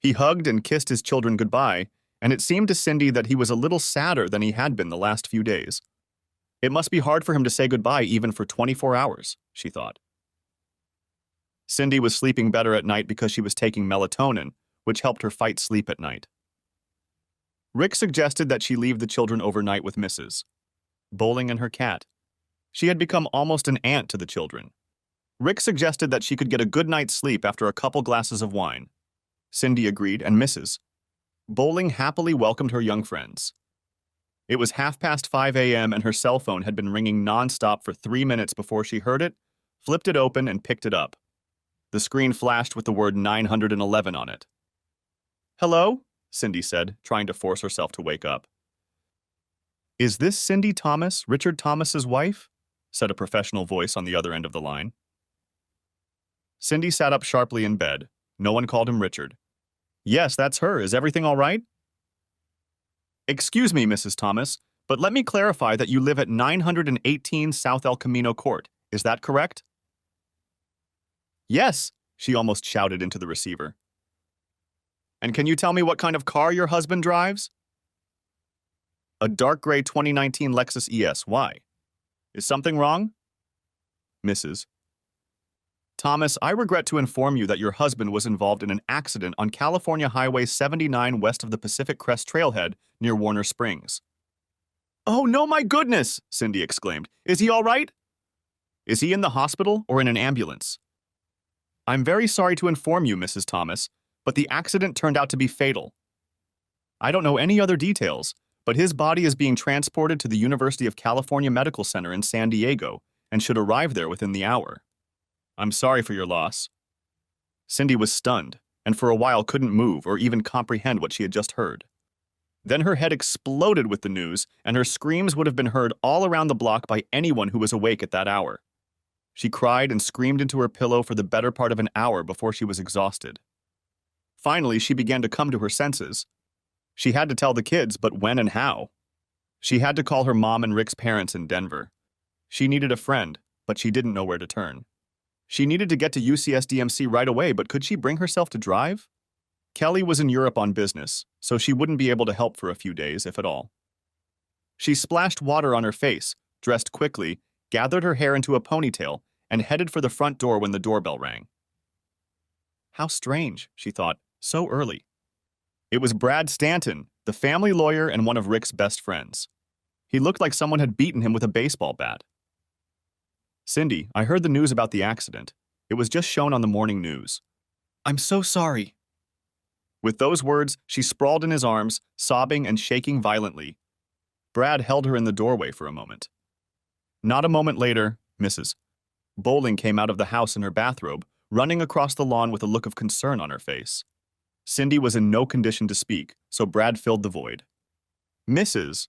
He hugged and kissed his children goodbye, and it seemed to Cindy that he was a little sadder than he had been the last few days. It must be hard for him to say goodbye even for 24 hours, she thought. Cindy was sleeping better at night because she was taking melatonin, which helped her fight sleep at night. Rick suggested that she leave the children overnight with Mrs. Bowling and her cat. She had become almost an aunt to the children. Rick suggested that she could get a good night's sleep after a couple glasses of wine. Cindy agreed, and Mrs. Bowling happily welcomed her young friends. It was 5:30 a.m. and her cell phone had been ringing nonstop for 3 minutes before she heard it, flipped it open, and picked it up. The screen flashed with the word 911 on it. "Hello?" Cindy said, trying to force herself to wake up. "Is this Cindy Thomas, Richard Thomas's wife?" said a professional voice on the other end of the line. Cindy sat up sharply in bed. No one called him Richard. "Yes, that's her. Is everything all right?" "Excuse me, Mrs. Thomas, but let me clarify that you live at 918 South El Camino Court. Is that correct?" "Yes," she almost shouted into the receiver. "And can you tell me what kind of car your husband drives?" "A dark gray 2019 Lexus ES. Why? Is something wrong?" "Mrs. Thomas, I regret to inform you that your husband was involved in an accident on California Highway 79 west of the Pacific Crest Trailhead near Warner Springs." "Oh, no, my goodness!" Cindy exclaimed. "Is he all right?" "Is he in the hospital or in an ambulance?" "I'm very sorry to inform you, Mrs. Thomas, but the accident turned out to be fatal. I don't know any other details, but his body is being transported to the University of California Medical Center in San Diego and should arrive there within the hour. I'm sorry for your loss." Cindy was stunned, and for a while couldn't move or even comprehend what she had just heard. Then her head exploded with the news, and her screams would have been heard all around the block by anyone who was awake at that hour. She cried and screamed into her pillow for the better part of an hour before she was exhausted. Finally, she began to come to her senses. She had to tell the kids, but when and how? She had to call her mom and Rick's parents in Denver. She needed a friend, but she didn't know where to turn. She needed to get to UCSDMC right away, but could she bring herself to drive? Kelly was in Europe on business, so she wouldn't be able to help for a few days, if at all. She splashed water on her face, dressed quickly, gathered her hair into a ponytail, and headed for the front door when the doorbell rang. How strange, she thought, so early. It was Brad Stanton, the family lawyer and one of Rick's best friends. He looked like someone had beaten him with a baseball bat. "Cindy, I heard the news about the accident. It was just shown on the morning news." "I'm so sorry." With those words, she sprawled in his arms, sobbing and shaking violently. Brad held her in the doorway for a moment. Not a moment later, Mrs. Bowling came out of the house in her bathrobe, running across the lawn with a look of concern on her face. Cindy was in no condition to speak, so Brad filled the void. "Mrs.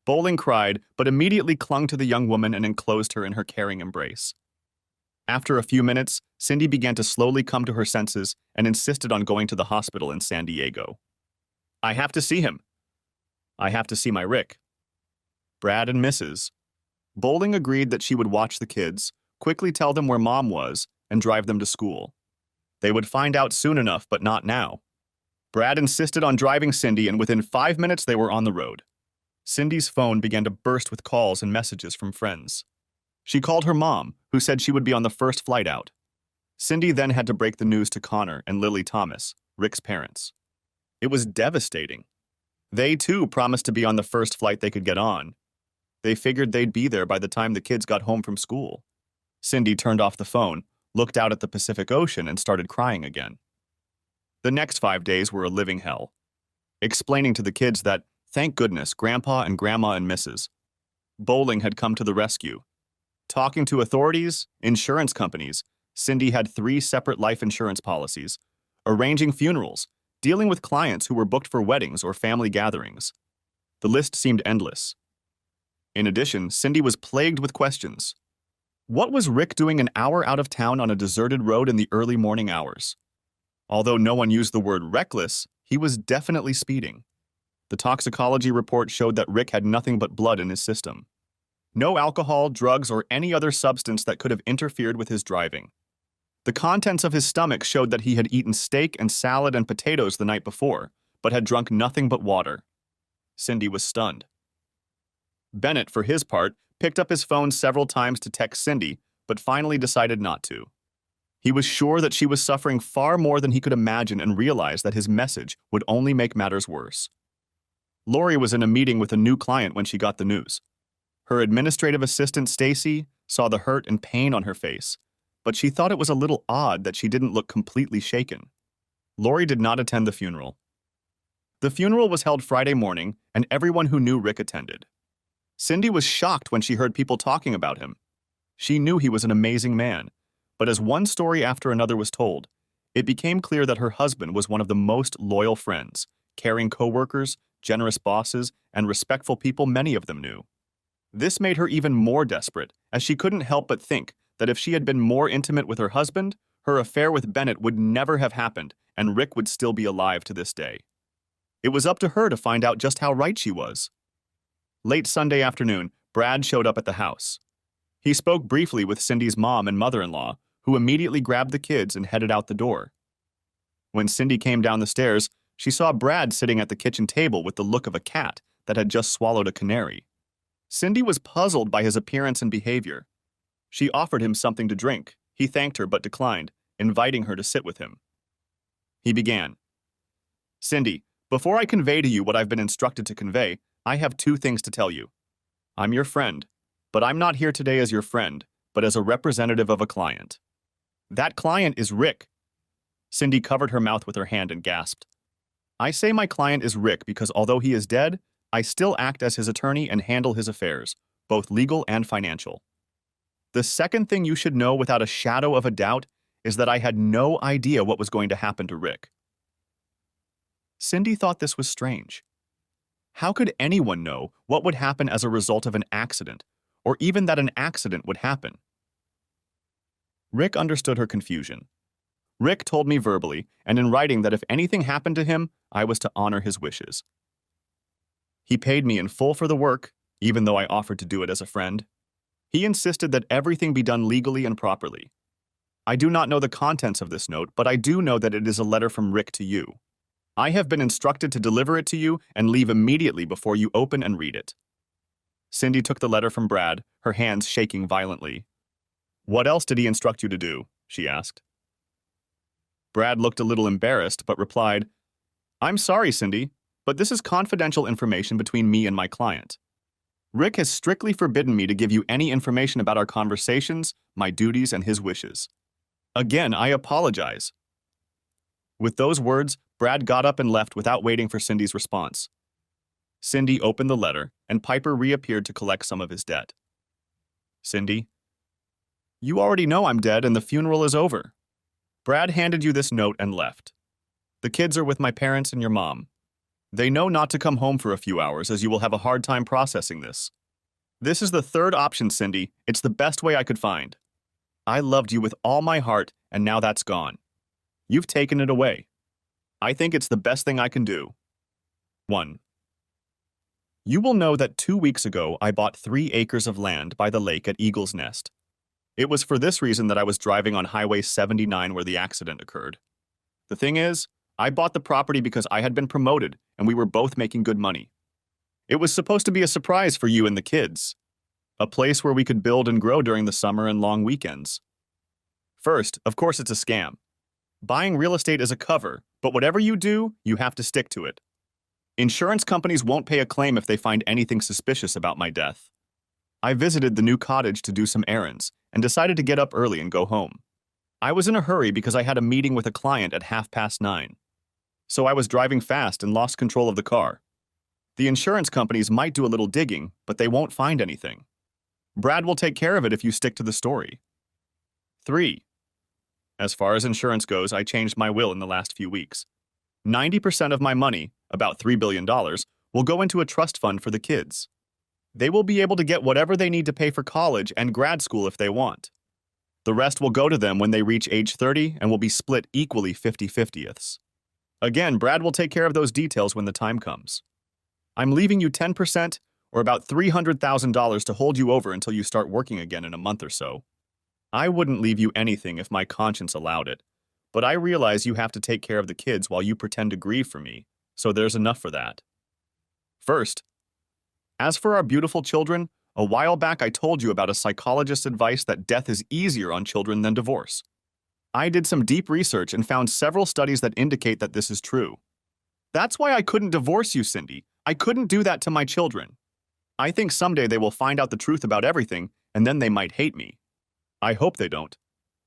Bowling cried, but immediately clung to the young woman and enclosed her in her caring embrace. After a few minutes, Cindy began to slowly come to her senses and insisted on going to the hospital in San Diego. "I have to see him. I have to see my Rick." Brad and Mrs. Bowling agreed that she would watch the kids, quickly tell them where Mom was, and drive them to school. They would find out soon enough, but not now. Brad insisted on driving Cindy, and within 5 minutes they were on the road. Cindy's phone began to burst with calls and messages from friends. She called her mom, who said she would be on the first flight out. Cindy then had to break the news to Connor and Lily Thomas, Rick's parents. It was devastating. They, too, promised to be on the first flight they could get on. They figured they'd be there by the time the kids got home from school. Cindy turned off the phone, looked out at the Pacific Ocean, and started crying again. The next 5 days were a living hell. Explaining to the kids that, thank goodness, Grandpa and Grandma and Mrs. Bowling had come to the rescue. Talking to authorities, insurance companies, Cindy had 3 separate life insurance policies, arranging funerals, dealing with clients who were booked for weddings or family gatherings. The list seemed endless. In addition, Cindy was plagued with questions. What was Rick doing an hour out of town on a deserted road in the early morning hours? Although no one used the word reckless, he was definitely speeding. The toxicology report showed that Rick had nothing but blood in his system. No alcohol, drugs, or any other substance that could have interfered with his driving. The contents of his stomach showed that he had eaten steak and salad and potatoes the night before, but had drunk nothing but water. Cindy was stunned. Bennett, for his part, picked up his phone several times to text Cindy, but finally decided not to. He was sure that she was suffering far more than he could imagine and realized that his message would only make matters worse. Lori was in a meeting with a new client when she got the news. Her administrative assistant, Stacy, saw the hurt and pain on her face, but she thought it was a little odd that she didn't look completely shaken. Lori did not attend the funeral. The funeral was held Friday morning, and everyone who knew Rick attended. Cindy was shocked when she heard people talking about him. She knew he was an amazing man, but as one story after another was told, it became clear that her husband was one of the most loyal friends, caring coworkers, generous bosses, and respectful people many of them knew. This made her even more desperate, as she couldn't help but think that if she had been more intimate with her husband, her affair with Bennett would never have happened, and Rick would still be alive to this day. It was up to her to find out just how right she was. Late Sunday afternoon, Brad showed up at the house. He spoke briefly with Cindy's mom and mother-in-law, who immediately grabbed the kids and headed out the door. When Cindy came down the stairs, she saw Brad sitting at the kitchen table with the look of a cat that had just swallowed a canary. Cindy was puzzled by his appearance and behavior. She offered him something to drink. He thanked her but declined, inviting her to sit with him. He began. Cindy, before I convey to you what I've been instructed to convey, I have 2 things to tell you. I'm your friend, but I'm not here today as your friend, but as a representative of a client. That client is Rick. Cindy covered her mouth with her hand and gasped. I say my client is Rick because although he is dead, I still act as his attorney and handle his affairs, both legal and financial. The second thing you should know without a shadow of a doubt is that I had no idea what was going to happen to Rick. Cindy thought this was strange. How could anyone know what would happen as a result of an accident, or even that an accident would happen? Rick understood her confusion. Rick told me verbally and in writing that if anything happened to him, I was to honor his wishes. He paid me in full for the work, even though I offered to do it as a friend. He insisted that everything be done legally and properly. I do not know the contents of this note, but I do know that it is a letter from Rick to you. I have been instructed to deliver it to you and leave immediately before you open and read it. Cindy took the letter from Brad, her hands shaking violently. What else did he instruct you to do? She asked. Brad looked a little embarrassed, but replied, I'm sorry, Cindy, but this is confidential information between me and my client. Rick has strictly forbidden me to give you any information about our conversations, my duties, and his wishes. Again, I apologize. With those words, Brad got up and left without waiting for Cindy's response. Cindy opened the letter, and Piper reappeared to collect some of his debt. Cindy, you already know I'm dead and the funeral is over. Brad handed you this note and left. The kids are with my parents and your mom. They know not to come home for a few hours as you will have a hard time processing this. This is the 3rd option, Cindy. It's the best way I could find. I loved you with all my heart, and now that's gone. You've taken it away. I think it's the best thing I can do. 1. You will know that 2 weeks ago I bought 3 acres of land by the lake at Eagle's Nest. It was for this reason that I was driving on Highway 79 where the accident occurred. The thing is, I bought the property because I had been promoted and we were both making good money. It was supposed to be a surprise for you and the kids. A place where we could build and grow during the summer and long weekends. First, of course it's a scam. Buying real estate is a cover, but whatever you do, you have to stick to it. Insurance companies won't pay a claim if they find anything suspicious about my death. I visited the new cottage to do some errands and decided to get up early and go home. I was in a hurry because I had a meeting with a client at 9:30. So I was driving fast and lost control of the car. The insurance companies might do a little digging, but they won't find anything. Brad will take care of it if you stick to the story. 3. As far as insurance goes, I changed my will in the last few weeks. 90% of my money, about $3 billion, will go into a trust fund for the kids. They will be able to get whatever they need to pay for college and grad school if they want. The rest will go to them when they reach age 30 and will be split equally 50-50ths. Again, Brad will take care of those details when the time comes. I'm leaving you 10%, or about $300,000 to hold you over until you start working again in a month or so. I wouldn't leave you anything if my conscience allowed it, but I realize you have to take care of the kids while you pretend to grieve for me, so there's enough for that. First, as for our beautiful children, a while back I told you about a psychologist's advice that death is easier on children than divorce. I did some deep research and found several studies that indicate that this is true. That's why I couldn't divorce you, Cindy. I couldn't do that to my children. I think someday they will find out the truth about everything, and then they might hate me. I hope they don't.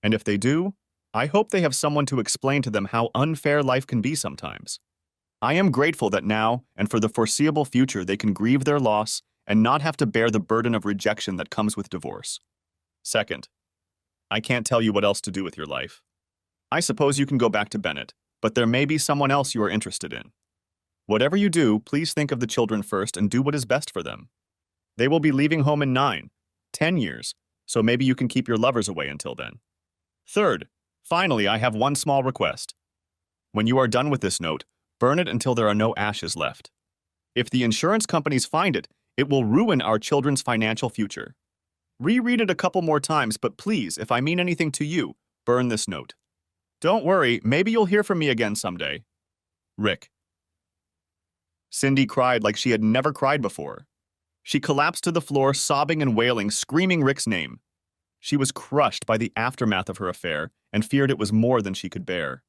And if they do, I hope they have someone to explain to them how unfair life can be sometimes. I am grateful that now, and for the foreseeable future, they can grieve their loss and not have to bear the burden of rejection that comes with divorce. Second, I can't tell you what else to do with your life. I suppose you can go back to Bennett, but there may be someone else you are interested in. Whatever you do, please think of the children first and do what is best for them. They will be leaving home in 9, 10 years, so maybe you can keep your lovers away until then. Third, finally, I have one small request. When you are done with this note, burn it until there are no ashes left. If the insurance companies find it, it will ruin our children's financial future. Reread it a couple more times, but please, if I mean anything to you, burn this note. Don't worry, maybe you'll hear from me again someday. Rick. Cindy cried like she had never cried before. She collapsed to the floor, sobbing and wailing, screaming Rick's name. She was crushed by the aftermath of her affair and feared it was more than she could bear.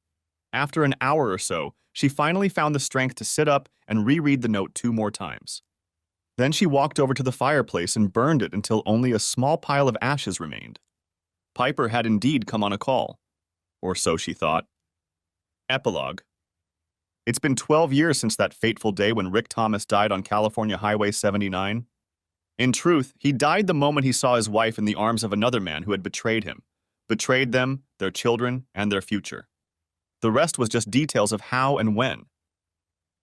After an hour or so, she finally found the strength to sit up and reread the note 2 more times. Then she walked over to the fireplace and burned it until only a small pile of ashes remained. Piper had indeed come on a call. Or so she thought. Epilogue. It's been 12 years since that fateful day when Rick Thomas died on California Highway 79. In truth, he died the moment he saw his wife in the arms of another man who had betrayed him, betrayed them, their children, and their future. The rest was just details of how and when.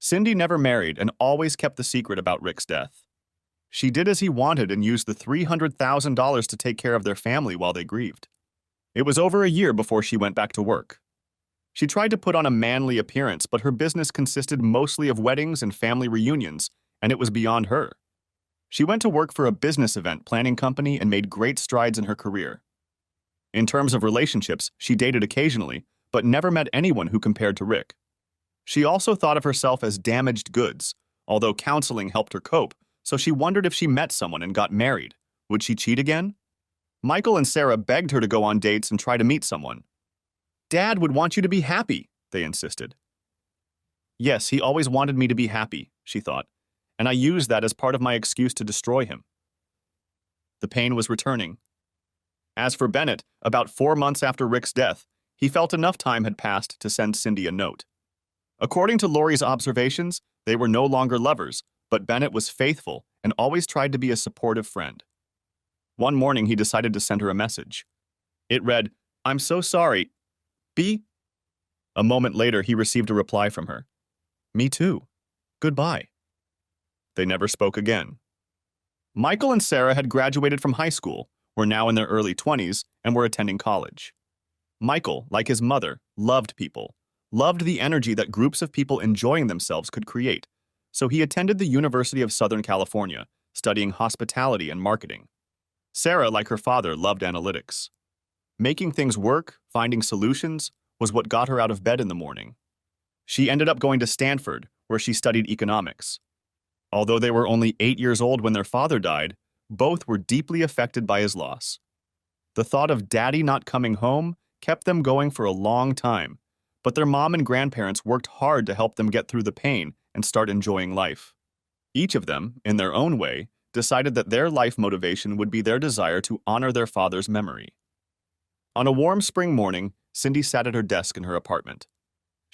Cindy never married and always kept the secret about Rick's death. She did as he wanted and used the $300,000 to take care of their family while they grieved. It was over a year before she went back to work. She tried to put on a manly appearance, but her business consisted mostly of weddings and family reunions, and it was beyond her. She went to work for a business event planning company and made great strides in her career. In terms of relationships, she dated occasionally, but never met anyone who compared to Rick. She also thought of herself as damaged goods, although counseling helped her cope, so she wondered if she met someone and got married. Would she cheat again? Michael and Sarah begged her to go on dates and try to meet someone. Dad would want you to be happy, they insisted. Yes, he always wanted me to be happy, she thought, and I used that as part of my excuse to destroy him. The pain was returning. As for Bennett, about 4 months after Rick's death, he felt enough time had passed to send Cindy a note. According to Lori's observations, they were no longer lovers, but Bennett was faithful and always tried to be a supportive friend. One morning, he decided to send her a message. It read, "I'm so sorry. B." A moment later, he received a reply from her. "Me too. Goodbye." They never spoke again. Michael and Sarah had graduated from high school, were now in their early 20s, and were attending college. Michael, like his mother, loved people, loved the energy that groups of people enjoying themselves could create, so he attended the University of Southern California, studying hospitality and marketing. Sarah, like her father, loved analytics. Making things work, finding solutions, was what got her out of bed in the morning. She ended up going to Stanford, where she studied economics. Although they were only 8 years old when their father died, both were deeply affected by his loss. The thought of Daddy not coming home kept them going for a long time, but their mom and grandparents worked hard to help them get through the pain and start enjoying life. Each of them, in their own way, decided that their life motivation would be their desire to honor their father's memory. On a warm spring morning, Cindy sat at her desk in her apartment.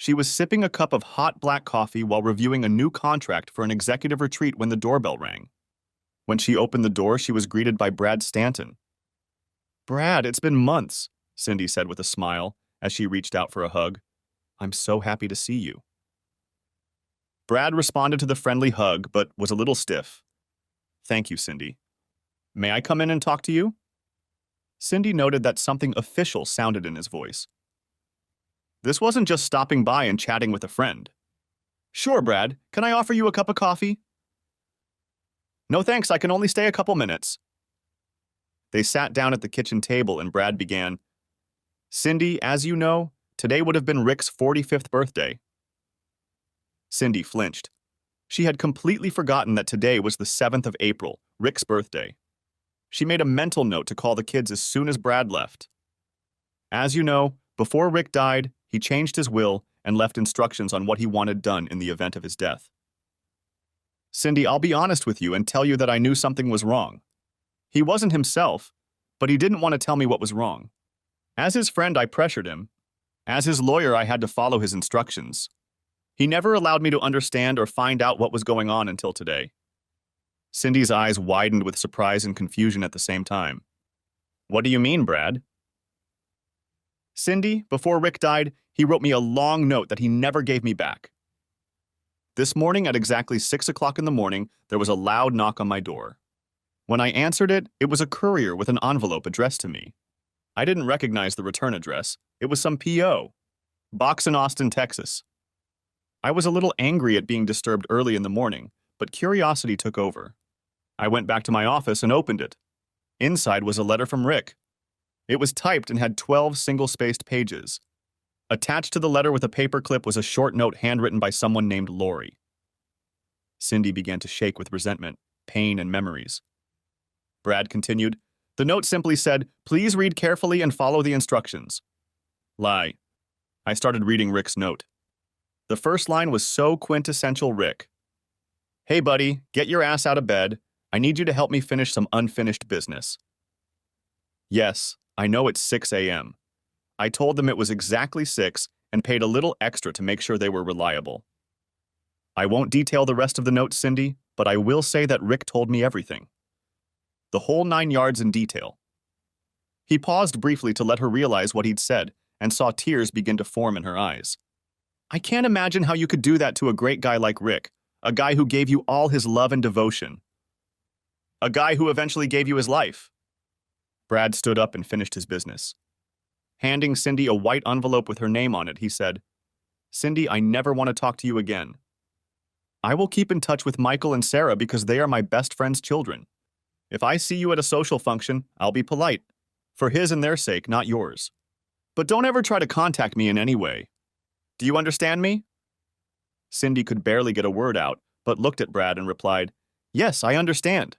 She was sipping a cup of hot black coffee while reviewing a new contract for an executive retreat when the doorbell rang. When she opened the door, she was greeted by Brad Stanton. "Brad, it's been months," Cindy said with a smile as she reached out for a hug. "I'm so happy to see you." Brad responded to the friendly hug, but was a little stiff. "Thank you, Cindy. May I come in and talk to you?" Cindy noted that something official sounded in his voice. This wasn't just stopping by and chatting with a friend. "Sure, Brad. Can I offer you a cup of coffee?" "No thanks, I can only stay a couple minutes." They sat down at the kitchen table and Brad began, "Cindy, as you know, today would have been Rick's 45th birthday." Cindy flinched. She had completely forgotten that today was the 7th of April, Rick's birthday. She made a mental note to call the kids as soon as Brad left. "As you know, before Rick died, he changed his will and left instructions on what he wanted done in the event of his death. Cindy, I'll be honest with you and tell you that I knew something was wrong. He wasn't himself, but he didn't want to tell me what was wrong. As his friend, I pressured him. As his lawyer, I had to follow his instructions. He never allowed me to understand or find out what was going on until today." Cindy's eyes widened with surprise and confusion at the same time. "What do you mean, Brad?" "Cindy, before Rick died, he wrote me a long note that he never gave me back. This morning at exactly 6 o'clock in the morning, there was a loud knock on my door. When I answered it, it was a courier with an envelope addressed to me. I didn't recognize the return address. It was some P.O. Box in Austin, Texas. I was a little angry at being disturbed early in the morning, but curiosity took over. I went back to my office and opened it. Inside was a letter from Rick. It was typed and had 12 single-spaced pages. Attached to the letter with a paperclip was a short note handwritten by someone named Lori. Cindy began to shake with resentment, pain, and memories. Brad continued, "The note simply said, 'Please read carefully and follow the instructions.'" Lie. I started reading Rick's note. The first line was so quintessential Rick. "Hey buddy, get your ass out of bed. I need you to help me finish some unfinished business." Yes, I know it's 6 a.m. I told them it was exactly 6 and paid a little extra to make sure they were reliable. I won't detail the rest of the note, Cindy, but I will say that Rick told me everything. The whole 9 yards in detail. He paused briefly to let her realize what he'd said and saw tears begin to form in her eyes. "I can't imagine how you could do that to a great guy like Rick, a guy who gave you all his love and devotion. A guy who eventually gave you his life." Brad stood up and finished his business. Handing Cindy a white envelope with her name on it, he said, "Cindy, I never want to talk to you again. I will keep in touch with Michael and Sarah because they are my best friend's children. If I see you at a social function, I'll be polite. For his and their sake, not yours. But don't ever try to contact me in any way. Do you understand me?" Cindy could barely get a word out, but looked at Brad and replied, "Yes, I understand."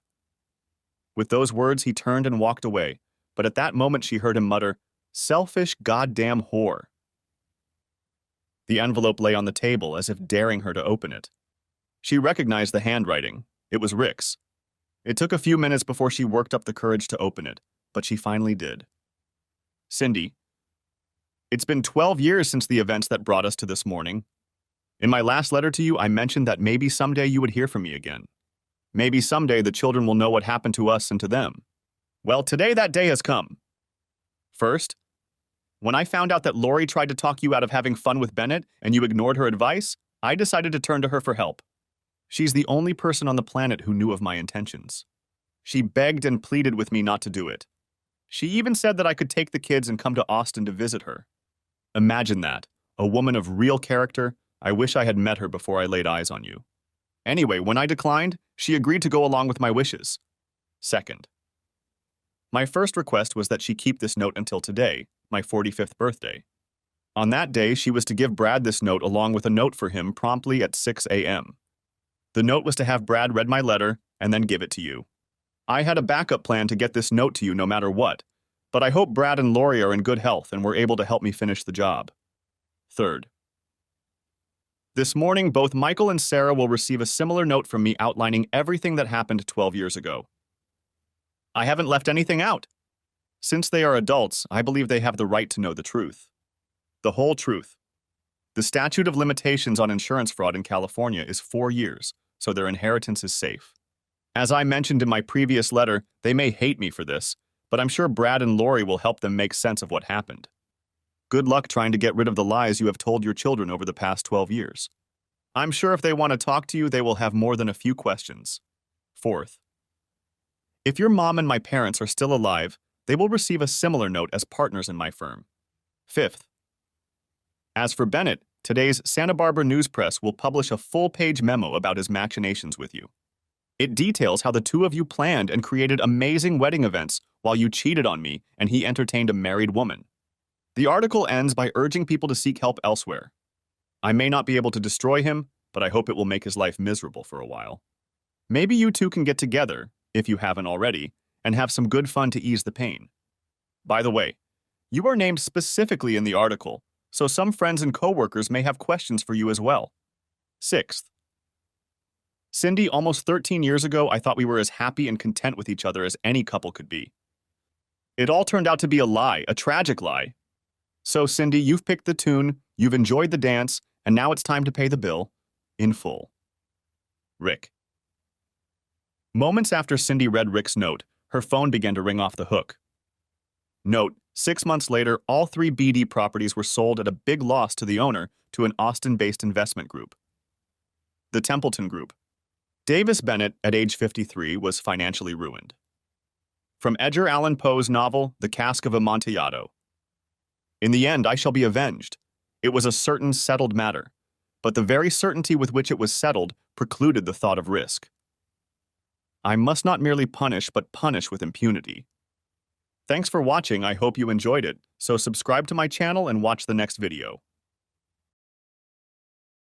With those words, he turned and walked away, but at that moment she heard him mutter, "Selfish goddamn whore." The envelope lay on the table as if daring her to open it. She recognized the handwriting. It was Rick's. It took a few minutes before she worked up the courage to open it, but she finally did. "Cindy, it's been 12 years since the events that brought us to this morning. In my last letter to you, I mentioned that maybe someday you would hear from me again. Maybe someday the children will know what happened to us and to them. Well, today that day has come. First, when I found out that Lori tried to talk you out of having fun with Bennett and you ignored her advice, I decided to turn to her for help. She's the only person on the planet who knew of my intentions. She begged and pleaded with me not to do it. She even said that I could take the kids and come to Austin to visit her. Imagine that, a woman of real character. I wish I had met her before I laid eyes on you. Anyway, when I declined, she agreed to go along with my wishes. Second, my first request was that she keep this note until today, my 45th birthday. On that day, she was to give Brad this note along with a note for him promptly at 6 a.m. The note was to have Brad read my letter and then give it to you. I had a backup plan to get this note to you no matter what, but I hope Brad and Lori are in good health and were able to help me finish the job. Third, this morning, both Michael and Sarah will receive a similar note from me outlining everything that happened 12 years ago. I haven't left anything out. Since they are adults, I believe they have the right to know the truth. The whole truth. The statute of limitations on insurance fraud in California is 4 years, so their inheritance is safe. As I mentioned in my previous letter, they may hate me for this, but I'm sure Brad and Lori will help them make sense of what happened. Good luck trying to get rid of the lies you have told your children over the past 12 years. I'm sure if they want to talk to you, they will have more than a few questions. Fourth, if your mom and my parents are still alive, they will receive a similar note as partners in my firm. Fifth, as for Bennett, today's Santa Barbara News Press will publish a full-page memo about his machinations with you. It details how the two of you planned and created amazing wedding events while you cheated on me and he entertained a married woman. The article ends by urging people to seek help elsewhere. I may not be able to destroy him, but I hope it will make his life miserable for a while. Maybe you two can get together, if you haven't already, and have some good fun to ease the pain. By the way, you are named specifically in the article, so some friends and coworkers may have questions for you as well. Sixth, Cindy, almost 13 years ago, I thought we were as happy and content with each other as any couple could be. It all turned out to be a lie, a tragic lie. So, Cindy, you've picked the tune, you've enjoyed the dance, and now it's time to pay the bill in full. Rick. Moments after Cindy read Rick's note, her phone began to ring off the hook. Note, 6 months later, all 3 BD properties were sold at a big loss to the owner to an Austin-based investment group. The Templeton Group. Davis Bennett, at age 53, was financially ruined. From Edgar Allan Poe's novel, The Cask of Amontillado. In the end, I shall be avenged. It was a certain settled matter, but the very certainty with which it was settled precluded the thought of risk. I must not merely punish, but punish with impunity. Thanks for watching. I hope you enjoyed it, so subscribe to my channel and watch the next video.